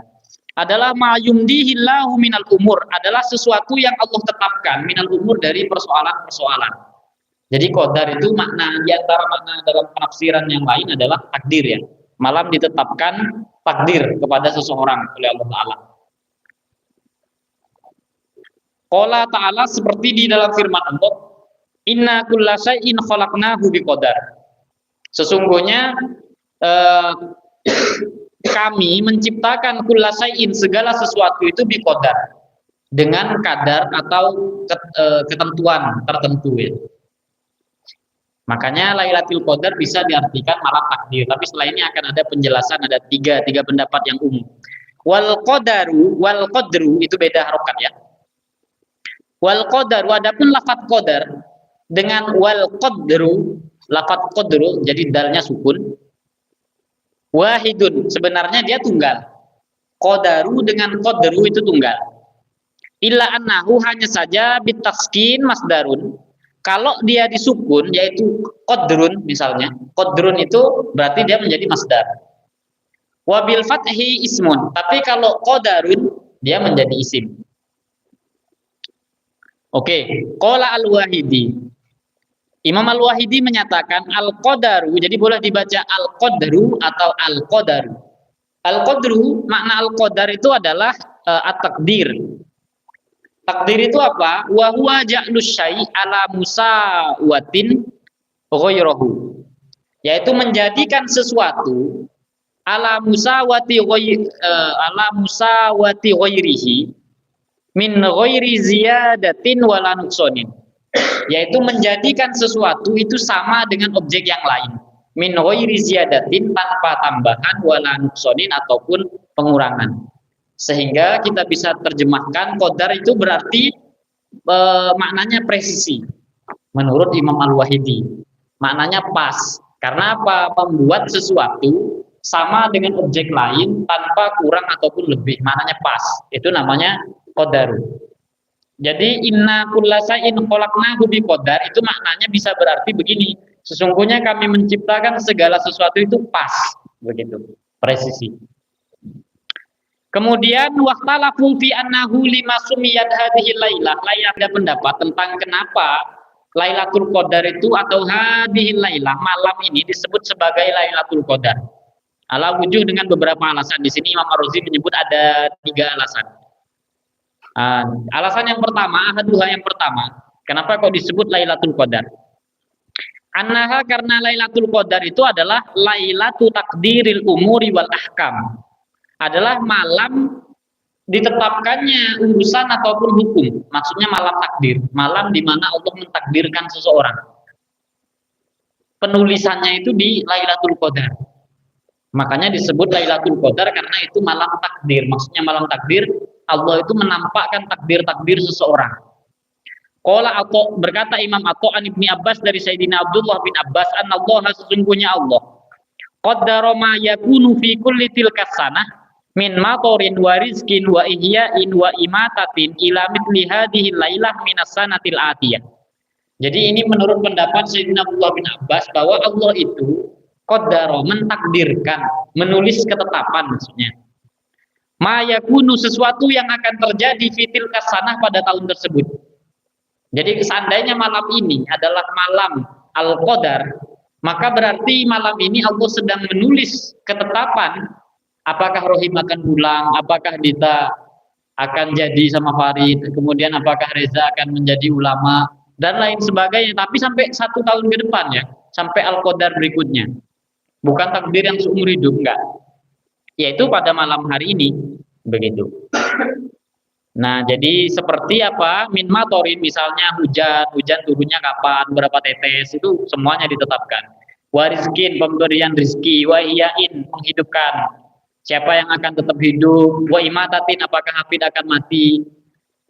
Adalah ma yumdihillahu minal umur, adalah sesuatu yang Allah tetapkan minal umur dari persoalan-persoalan. Jadi qadar itu makna, di antara makna dalam penafsiran yang lain adalah takdir ya. Malam ditetapkan takdir kepada seseorang oleh Allah Ta'ala. Qala Ta'ala, seperti di dalam firman Allah, inna kulla syai'in khalaqnahu biqadar. Sesungguhnya kami menciptakan kulla syai'in, segala sesuatu itu biqadar, dengan kadar atau ketentuan tertentu ya. Makanya Lailatul Qadar bisa diartikan malam takdir, tapi setelah ini akan ada penjelasan, ada tiga pendapat yang umum. Wal qadru itu beda harokat ya. Wal qadaru, adapun lafaz qadar dengan wal qadru, lafaz qadru jadi dalnya sukun. Wahidun, sebenarnya dia tunggal. Qadaru dengan qadru itu tunggal. Illa annahu, hanya saja bitaskin masdarun. Kalau dia disukun, yaitu qadrun misalnya, qadrun itu berarti dia menjadi masdar. Wabil fathi ismun, tapi kalau qadarun dia menjadi isim. Oke, qala al-Wahidi. Imam al-Wahidi menyatakan al-qadaru, jadi boleh dibaca al-qadru atau al-qadaru. Al-qadru, makna al-qadar itu adalah at-takdir. Takdir itu apa? Wa huwa ja'lus syai' ala musawatin ghairahu. Yaitu menjadikan sesuatu ala musawati ghairihi min ghairi ziyadatin wala nuqsanin. Yaitu menjadikan sesuatu itu sama dengan objek yang lain. Min ghairi ziyadatin, tanpa tambahan, wala nuqsanin, ataupun pengurangan. Sehingga kita bisa terjemahkan qadar itu berarti maknanya presisi. Menurut Imam Al-Wahidi, maknanya pas. Karena apa? Membuat sesuatu sama dengan objek lain tanpa kurang ataupun lebih, maknanya pas. Itu namanya qadaru. Jadi inna kulla syai'in khalaqnahu biqadar, itu maknanya bisa berarti begini. Sesungguhnya kami menciptakan segala sesuatu itu pas, begitu, presisi. Kemudian waqtalafu fi annahu lima sumiyat hadhil lailah. Ada pendapat tentang kenapa Lailatul Qadar itu atau hadhil lailah, malam ini disebut sebagai Lailatul Qadar. Ala wujuh, dengan beberapa alasan. Di sini Imam Ar-Razi menyebut ada 3 alasan. Alasan yang pertama, yang pertama, kenapa kok disebut Lailatul Qadar? Annaha, karena Lailatul Qadar itu adalah Lailatul Takdiril Umuri wal Ahkam. Adalah malam ditetapkannya urusan ataupun hukum. Maksudnya malam takdir, malam di mana Allah mentakdirkan seseorang. Penulisannya itu di Lailatul Qadar. Makanya disebut Lailatul Qadar karena itu malam takdir. Maksudnya malam takdir, Allah itu menampakkan takdir-takdir seseorang. Qala Atha, berkata Imam Atha an Ibni Abbas dari Sayyidina Abdullah bin Abbas, anallaha, sesungguhnya Allah qaddara ma yakunu fi kulli tilkas sanah min matorin wa rizkin wa ihya'in wa imatatin ila mithli hadhihi lailah minas sanatil atiyah. Jadi ini menurut pendapat Sayyidina Abdullah bin Abbas bahwa Allah itu qaddara, mentakdirkan, menulis ketetapan maksudnya. Ma yakunu, sesuatu yang akan terjadi fitil kasanah pada tahun tersebut. Jadi seandainya malam ini adalah malam al-qadar, maka berarti malam ini Allah sedang menulis ketetapan apakah Rohim akan pulang, apakah Dita akan jadi sama Farid, kemudian apakah Reza akan menjadi ulama, dan lain sebagainya. Tapi sampai 1 tahun ke depan ya, sampai al-qadar berikutnya. Bukan takdir yang seumur hidup, enggak. Yaitu pada malam hari ini, begitu. Nah, jadi seperti apa? Min matorin, misalnya hujan turunnya kapan, berapa tetes, itu semuanya ditetapkan. Warizkin, pemberian rizki, wahiyain, menghidupkan. Siapa yang akan tetap hidup? Wa imatatin, apakah hafid akan mati?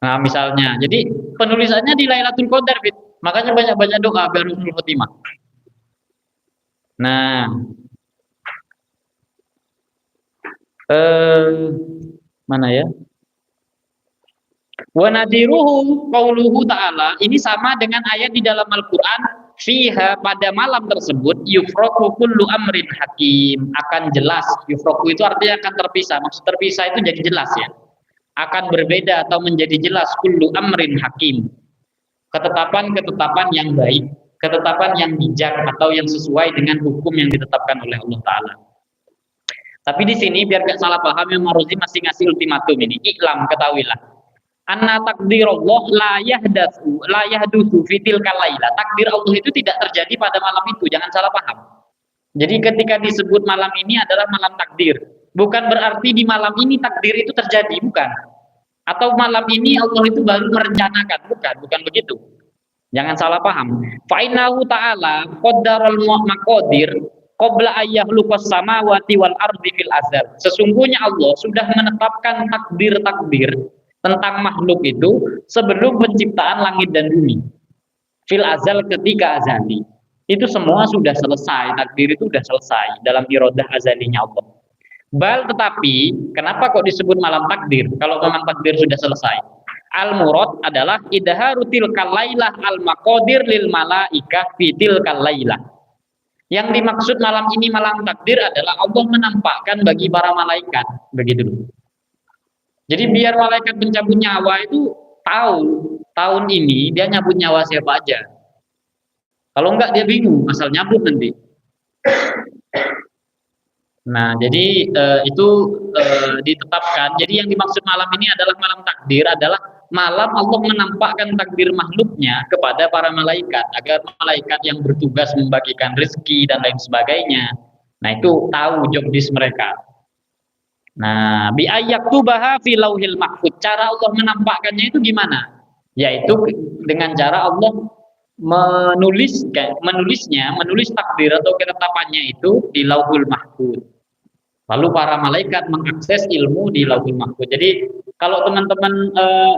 Nah, misalnya. Jadi penulisannya di Lailatul Qadar, Fit. Makanya banyak-banyak doa biar husnul khotimah. Nah, mana ya? Wa nadiruhu qauluhu ta'ala, ini sama dengan ayat di dalam Al-Qur'an, fiha, pada malam tersebut yufraku kullu amrin hakim, akan jelas. Yufraku itu artinya akan terpisah. Maksud terpisah itu jadi jelas ya. Akan berbeda atau menjadi jelas kullu amrin hakim. Ketetapan-ketetapan yang baik, ketetapan yang bijak atau yang sesuai dengan hukum yang ditetapkan oleh Allah Ta'ala. Tapi di sini biar gak salah paham, Imam Maruzi masih ngasih ultimatum ini. Iklam, ketahuilah. Anna takdirullah la yahdutsu fi tilkal laila. Takdir Allah itu tidak terjadi pada malam itu, jangan salah paham. Jadi ketika disebut malam ini adalah malam takdir, bukan berarti di malam ini takdir itu terjadi, bukan. Atau malam ini Allah itu baru merencanakan, bukan begitu. Jangan salah paham. Fa innahu ta'ala qaddaral maqadir qabla ayyahluqas samawati wal ardi fil azal. Sesungguhnya Allah sudah menetapkan takdir-takdir tentang makhluk itu sebelum penciptaan langit dan bumi. Fil azal, ketika azali. Itu semua sudah selesai, takdir itu sudah selesai dalam iradah azalinya Allah. Bal, tetapi kenapa kok disebut malam takdir kalau memang takdir sudah selesai? Al-murad adalah idharu tilkal lailah al-maqadir lil malaikah fi tilkal lailah. Yang dimaksud malam ini malam takdir adalah Allah menampakkan bagi para malaikat, begitu. Jadi biar malaikat pencabut nyawa itu tahu tahun ini dia nyabut nyawa siapa aja. Kalau enggak dia bingung asal nyabut nanti. Nah, jadi itu ditetapkan. Jadi yang dimaksud malam ini adalah malam takdir, adalah malam Allah menampakkan takdir makhluknya kepada para malaikat agar malaikat yang bertugas membagikan rezeki dan lain sebagainya. Nah, itu tahu job desk mereka. Nah, bi ayyaktubaha fi lauhil mahfuz. Cara Allah menampakkannya itu gimana? Yaitu dengan cara Allah menulis takdir atau ketetapannya itu di lauhul mahfuz. Lalu para malaikat mengakses ilmu di lauhul mahfuz. Jadi kalau teman-teman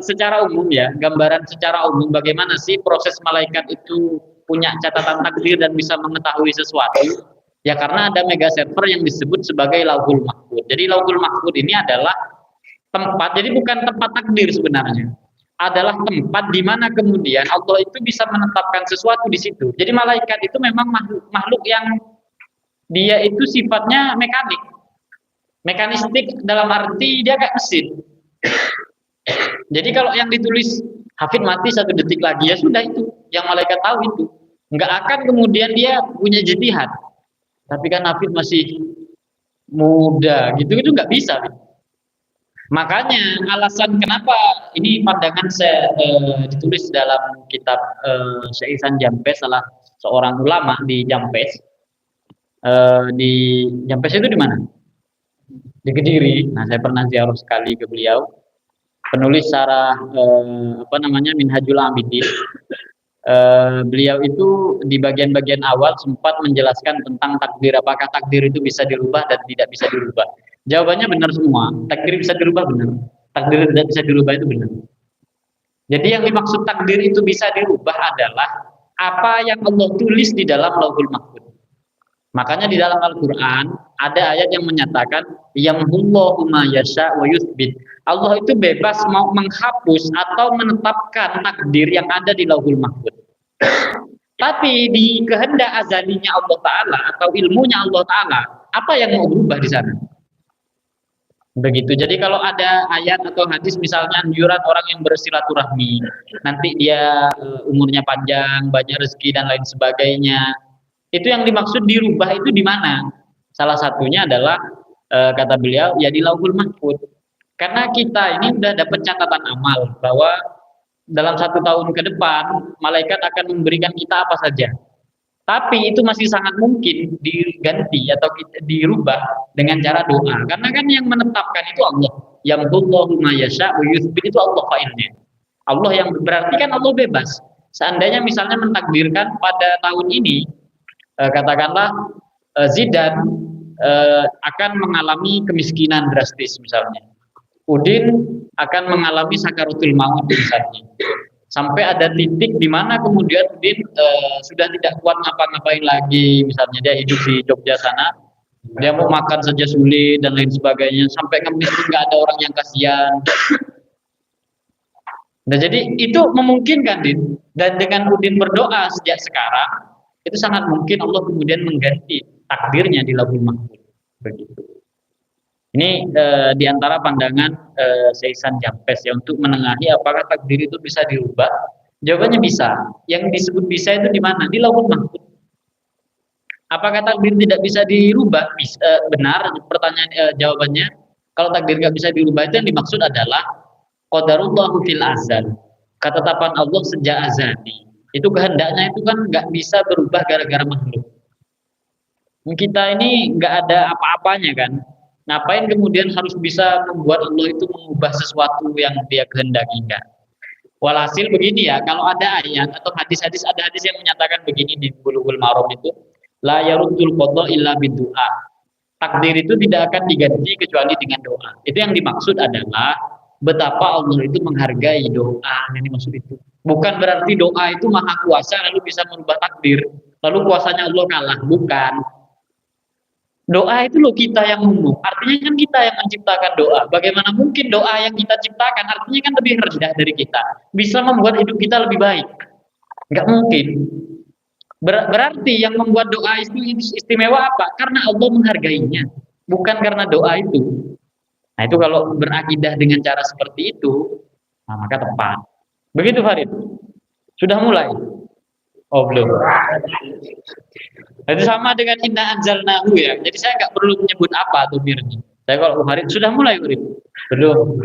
secara umum ya, gambaran secara umum bagaimana sih proses malaikat itu punya catatan takdir dan bisa mengetahui sesuatu? Ya karena ada mega server yang disebut sebagai lauhul mahfuz. Jadi lauhul mahfuz ini adalah tempat, jadi bukan tempat takdir sebenarnya. Adalah tempat di mana kemudian Allah itu bisa menetapkan sesuatu di situ. Jadi malaikat itu memang makhluk yang dia itu sifatnya mekanik. Mekanistik dalam arti dia kayak mesin. Jadi kalau yang ditulis Hafid mati 1 detik lagi, ya sudah itu. Yang malaikat tahu itu. Nggak akan kemudian dia punya jihad. Tapi kan Hafid masih muda, gitu itu nggak bisa. Makanya alasan kenapa ini pandangan saya ditulis dalam kitab Syekh Ihsan Jampes, salah seorang ulama di Jampes. Di Jampes itu di mana? Di Kediri. Nah, saya pernah ziarah sekali ke beliau. Penulis syarah Minhajul Abidin. Beliau itu di bagian-bagian awal sempat menjelaskan tentang takdir, apakah takdir itu bisa dirubah dan tidak bisa dirubah. Jawabannya benar semua, takdir bisa dirubah benar, takdir tidak bisa dirubah itu benar. Jadi yang dimaksud takdir itu bisa dirubah adalah apa yang Allah tulis di dalam Lauhul Mahfuz. Makanya di dalam Al-Quran ada ayat yang menyatakan yamhullahu ma yasha wa yuthbit. Allah itu bebas mau menghapus atau menetapkan takdir yang ada di Lauhul Mahfuz. Tapi di kehendak azalinya Allah Ta'ala atau ilmunya Allah Ta'ala, apa yang mau berubah di sana? Begitu. Jadi kalau ada ayat atau hadis misalnya anjuran orang yang bersilaturahmi, nanti dia umurnya panjang, banyak rezeki dan lain sebagainya. Itu yang dimaksud dirubah itu di mana? Salah satunya adalah kata beliau ya di Lauhul Mahfuz. Karena kita ini sudah dapat catatan amal bahwa dalam 1 tahun ke depan malaikat akan memberikan kita apa saja. Tapi itu masih sangat mungkin diganti atau dirubah dengan cara doa. Karena kan yang menetapkan itu Allah. Yamhullahu ma yasha wa yuthbit, itu Allah fa'ilnya. Allah yang berarti kan Allah bebas. Seandainya misalnya mentakdirkan pada tahun ini katakanlah Zidane akan mengalami kemiskinan drastis misalnya. Udin akan mengalami sakaratul maut misalnya. Sampai ada titik di mana kemudian Udin sudah tidak kuat ngapa-ngapain lagi, misalnya dia hidup di Jogja sana, dia mau makan saja sulit dan lain sebagainya, sampai ngemis nggak ada orang yang kasihan. Nah, jadi itu memungkinkan, Din. Dan dengan Udin berdoa sejak sekarang, itu sangat mungkin Allah kemudian mengganti takdirnya di Lauhul Mahfuz. Begitu. Ini diantara pandangan Seisan Jampes ya untuk menengahi apakah takdir itu bisa dirubah. Jawabannya bisa. Yang disebut bisa itu di mana? Di Lauhul Mahfuz. Apakah takdir tidak bisa dirubah? Bisa, benar. Pertanyaan jawabannya, kalau takdir nggak bisa dirubah itu yang dimaksud adalah qadarullahu fil azal. Ketetapan Allah sejak azali. Itu kehendaknya itu kan nggak bisa berubah gara-gara makhluk. Kita ini nggak ada apa-apanya kan. Ngapain kemudian harus bisa membuat Allah itu mengubah sesuatu yang dia kehendaki enggak? Walhasil begini ya, kalau ada ayat atau hadis-hadis, ada hadis yang menyatakan begini di Bulughul Maram itu, la yaruddul qada illa bidu'a. Takdir itu tidak akan diganti kecuali dengan doa. Itu yang dimaksud adalah betapa Allah itu menghargai doa. Yang dimaksud itu. Bukan berarti doa itu maha kuasa lalu bisa merubah takdir. Lalu kuasanya Allah kalah, bukan. Doa itu loh kita yang ngomong. Artinya kan kita yang menciptakan doa. Bagaimana mungkin doa yang kita ciptakan artinya kan lebih rendah dari kita. Bisa membuat hidup kita lebih baik. Nggak mungkin. Berarti yang membuat doa itu istimewa apa? Karena Allah menghargainya. Bukan karena doa itu. Nah itu kalau berakidah dengan cara seperti itu, nah maka tepat. Begitu Farid. Sudah mulai? Oh belum. Itu sama dengan inna anzalnahu ya. Jadi saya nggak perlu menyebut apa domirnya. Saya kalau Farid sudah mulai Farid. Belum.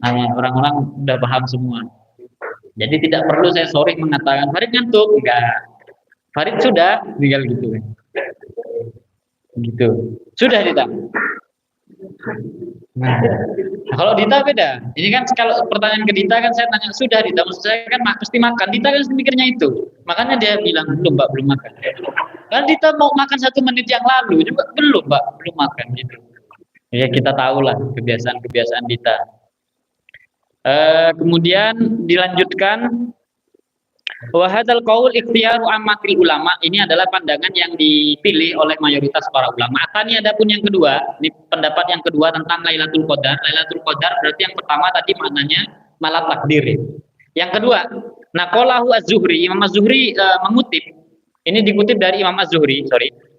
Nah, orang-orang udah paham semua. Jadi tidak perlu saya sorry mengatakan Farid ngantuk, enggak. Farid sudah, tinggal gitu kan. Gitu. Sudah Dita. Nah, kalau Dita beda. Ini kan kalau pertanyaan ke Dita kan saya tanya sudah Dita, maksud saya kan pasti makan. Dita kan mikirnya itu. Makanya dia bilang belum Mbak, belum makan. Kan Dita mau makan 1 menit yang lalu juga belum Mbak, belum makan gitu. Ya kita tahulah kebiasaan-kebiasaan Dita. Kemudian dilanjutkan wahadal qaul ikhtiyaru ammatil ulama, ini adalah pandangan yang dipilih oleh mayoritas para ulama. Atani adapun yang kedua, ini pendapat yang kedua tentang Lailatul Qadar. Lailatul Qadar berarti yang pertama tadi maknanya malam takdir. Yang kedua, naqalahu Az-Zuhri, Imam Az-Zuhri mengutip, ini dikutip dari Imam Az-Zuhri,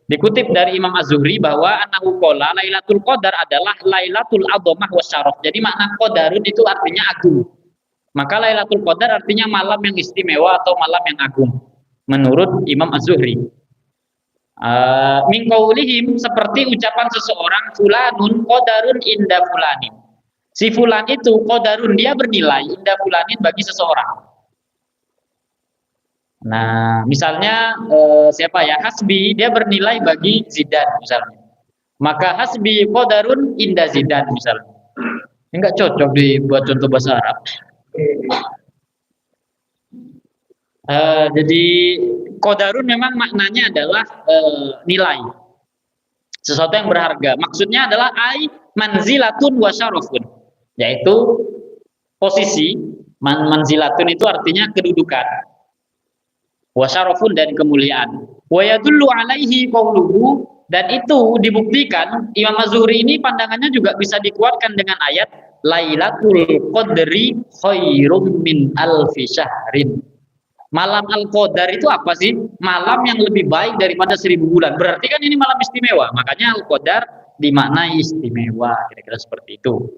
dikutip dari Imam Az-Zuhri bahwa annahu qala Lailatul Qadar adalah Lailatul Adhamah wasyaraf. Jadi makna qadarun itu artinya agung. Maka Lailatul Qadar artinya malam yang istimewa atau malam yang agung menurut Imam Az-Zuhri. Min qaulihim, seperti ucapan seseorang fulanun qadarun inda fulanin. Si fulan itu qadarun, dia bernilai inda fulanin bagi seseorang. Nah, misalnya siapa ya? Hasbi, dia bernilai bagi Zidan misalnya. Maka hasbi qadarun inda Zidan misalnya. Enggak cocok dibuat contoh bahasa Arab. Jadi qadarun memang maknanya adalah nilai. Sesuatu yang berharga. Maksudnya adalah ai manzilatun wa syarafun. Yaitu posisi, manzilatun itu artinya kedudukan. Wasyarafun dan kemuliaan. Wa yadullu alaihi qauluhu, dan itu dibuktikan Imam Az-Zuhri ini pandangannya juga bisa dikuatkan dengan ayat Lailatul Qadri khairum min alfi syahrin. Malam Al-Qadar itu apa sih? Malam yang lebih baik daripada 1000 bulan. Berarti kan ini malam istimewa. Makanya Al-Qadar dimaknai istimewa, kira-kira seperti itu.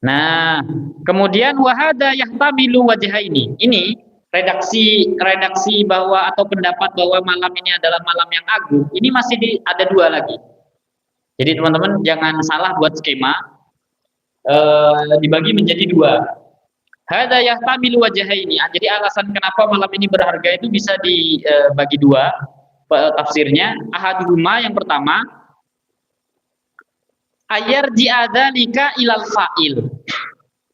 Nah, kemudian wahada yahtamilu wajhaini. Ini redaksi bahwa atau pendapat bahwa malam ini adalah malam yang agung, ini masih ada 2 lagi. Jadi teman-teman jangan salah buat skema, dibagi menjadi 2. Hadza yahtamilu wajhaini. Jadi alasan kenapa malam ini berharga itu bisa dibagi dua tafsirnya. Ahaduhuma, yang pertama, ayar ji'adzalika ilal fa'il.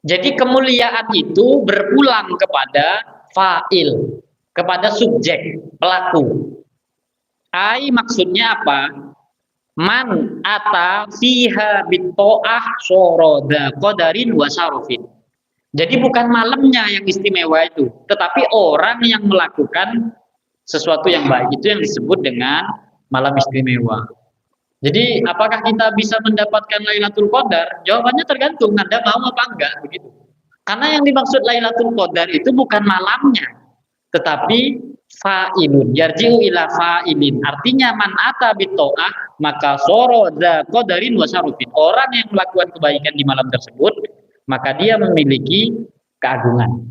Jadi kemuliaan itu berulang kepada fa'il, kepada subjek, pelaku. Ai maksudnya apa? Man ata fiha bitto'ah soroda qadarin wa syarofin. Jadi bukan malamnya yang istimewa itu, tetapi orang yang melakukan sesuatu yang baik itu yang disebut dengan malam istimewa. Jadi apakah kita bisa mendapatkan Lailatul Qadar? Jawabannya tergantung Anda mau apa enggak, begitu. Karena yang dimaksud Lailatul Qadar itu bukan malamnya, tetapi fa'ilun, yarji'u ila fa'ilin. Artinya man ata bitto'ah maka soro dza qadarin wa syarufin. Orang yang melakukan kebaikan di malam tersebut, maka dia memiliki keagungan.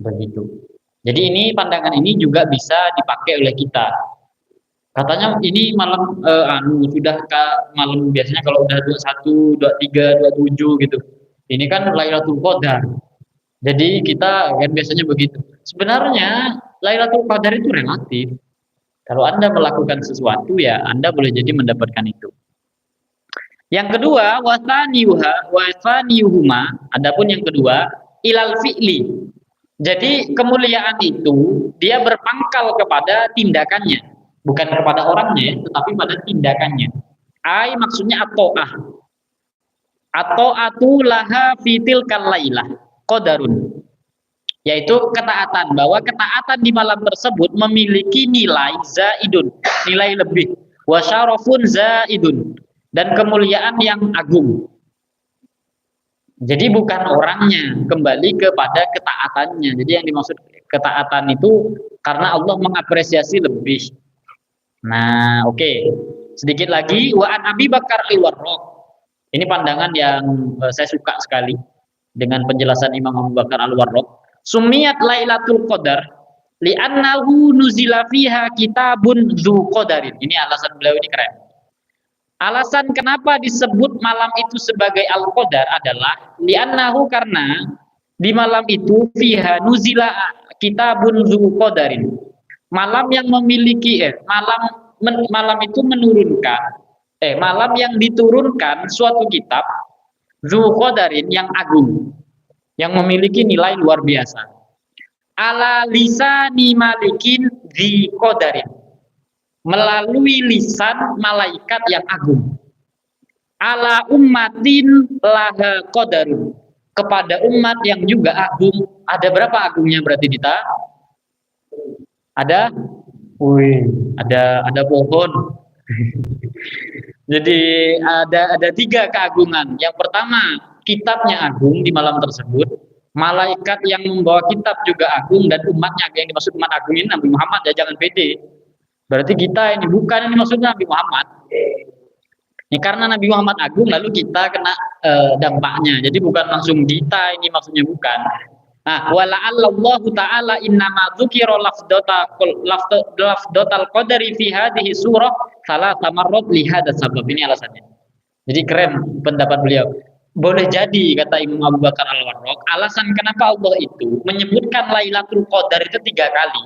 Begitu. Jadi ini pandangan ini juga bisa dipakai oleh kita. Katanya ini malam sudah malam biasanya kalau udah 21, 23, 27 gitu. Ini kan Lailatul Qadar. Jadi kita kan biasanya begitu. Sebenarnya Lailatul Qadar itu relatif. Kalau Anda melakukan sesuatu ya Anda boleh jadi mendapatkan itu. Yang kedua, wasaniyuhuma, adapun yang kedua, ilal fi'li. Jadi kemuliaan itu dia berpangkal kepada tindakannya, bukan kepada orangnya, tetapi pada tindakannya. Ai maksudnya ato'ah. Ato'atu laha fitil kalailah qadarun. Yaitu ketaatan, bahwa ketaatan di malam tersebut memiliki nilai zaidun, nilai lebih, wa syarafun zaidun, dan kemuliaan yang agung. Jadi bukan orangnya, kembali kepada ketaatannya. Jadi yang dimaksud ketaatan itu karena Allah mengapresiasi lebih. Nah, oke. Sedikit lagi, wa an Abi Bakar al-Warraq. Ini pandangan yang saya suka sekali dengan penjelasan Imam Abu Bakar al-Warraq. Sumiyat Lailatul Qadar li'annahu nuzila fiha kitabun dzu qadarin. Ini alasan beliau, ini keren. Alasan kenapa disebut malam itu sebagai Al-Qadar adalah li'annahu, karena di malam itu fiha nuzila kitabun dzu qadarin. Malam yang memiliki malam itu menurunkan malam yang diturunkan suatu kitab dzu qadarin yang agung, yang memiliki nilai luar biasa. Ala lisani malikin dzi qadarin, melalui lisan malaikat yang agung. Ala ummatin laha qadarun, kepada umat yang juga agung. Ada berapa agungnya berarti Dita? Ada? Wih, ada pohon. Jadi ada 3 keagungan. Yang pertama, kitabnya agung di malam tersebut. Malaikat yang membawa kitab juga agung, dan umatnya, yang dimaksud umat agung ini Nabi Muhammad ya, jangan pede. Berarti kita ini bukan, ini maksudnya Nabi Muhammad. Ini karena Nabi Muhammad agung lalu kita kena dampaknya. Jadi bukan langsung kita, ini maksudnya bukan. Nah, wala'allahu ta'ala innama dzukira lafdotal qadari fi hadhihi surah salah tamarrad li hadza sabab. Ini alasannya. Jadi keren pendapat beliau. Boleh jadi, kata Imam Abu Bakar al-Warraq, alasan kenapa Allah itu menyebutkan Lailatul Qadar itu 3 kali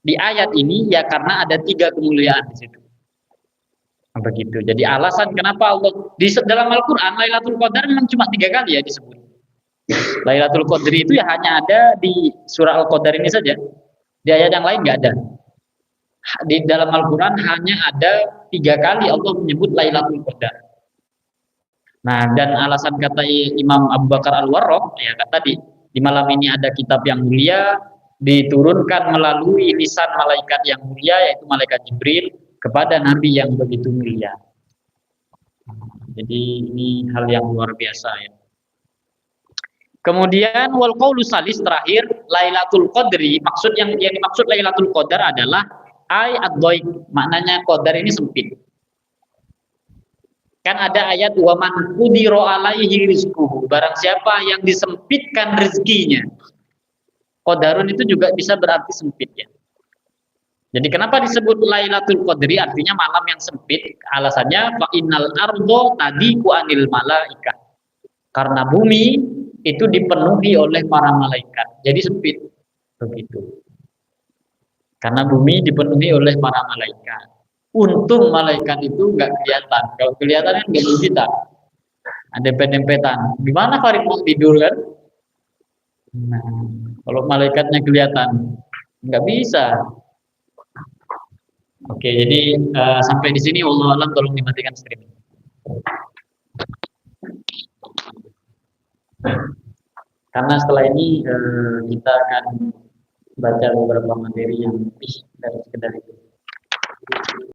di ayat ini ya karena ada 3 kemuliaan di situ. Begitu. Jadi alasan kenapa Allah di dalam Al-Qur'an Lailatul Qadar memang cuma 3 kali ya disebut. Lailatul Qadar itu ya hanya ada di surah Al-Qadar ini saja. Di ayat yang lain nggak ada. Di dalam Al-Qur'an hanya ada 3 kali Allah menyebut Lailatul Qadar. Nah, dan alasan kata Imam Abu Bakar al-Warraq ya tadi, di malam ini ada kitab yang mulia diturunkan melalui lisan malaikat yang mulia, yaitu malaikat Jibril, kepada Nabi yang begitu mulia. Jadi ini hal yang luar biasa ya. Kemudian wal qaulu salis, terakhir, Lailatul Qadri, maksud yang dimaksud Lailatul Qadar adalah ay ad-dhaik, maknanya qadar ini sempit. Kan ada ayat wa man qudira alaihi rizquhu, barang siapa yang disempitkan rezekinya. Qadarun itu juga bisa berarti sempit ya. Jadi kenapa disebut Lailatul Qadri, artinya malam yang sempit? Alasannya fa innal ardo tadiku anil malaika. Karena bumi itu dipenuhi oleh para malaikat. Jadi sempit begitu. Karena bumi dipenuhi oleh para malaikat. Untung malaikat itu nggak kelihatan. Kalau kelihatan kan ganggu kita. Ada dempet-dempetan. Gimana Farid mau tidur kan? Nah, kalau malaikatnya kelihatan, nggak bisa. Oke, jadi sampai di sini Allah alam, tolong dimatikan streaming. Karena setelah ini kita akan baca beberapa materi yang lebih dari sekedar itu.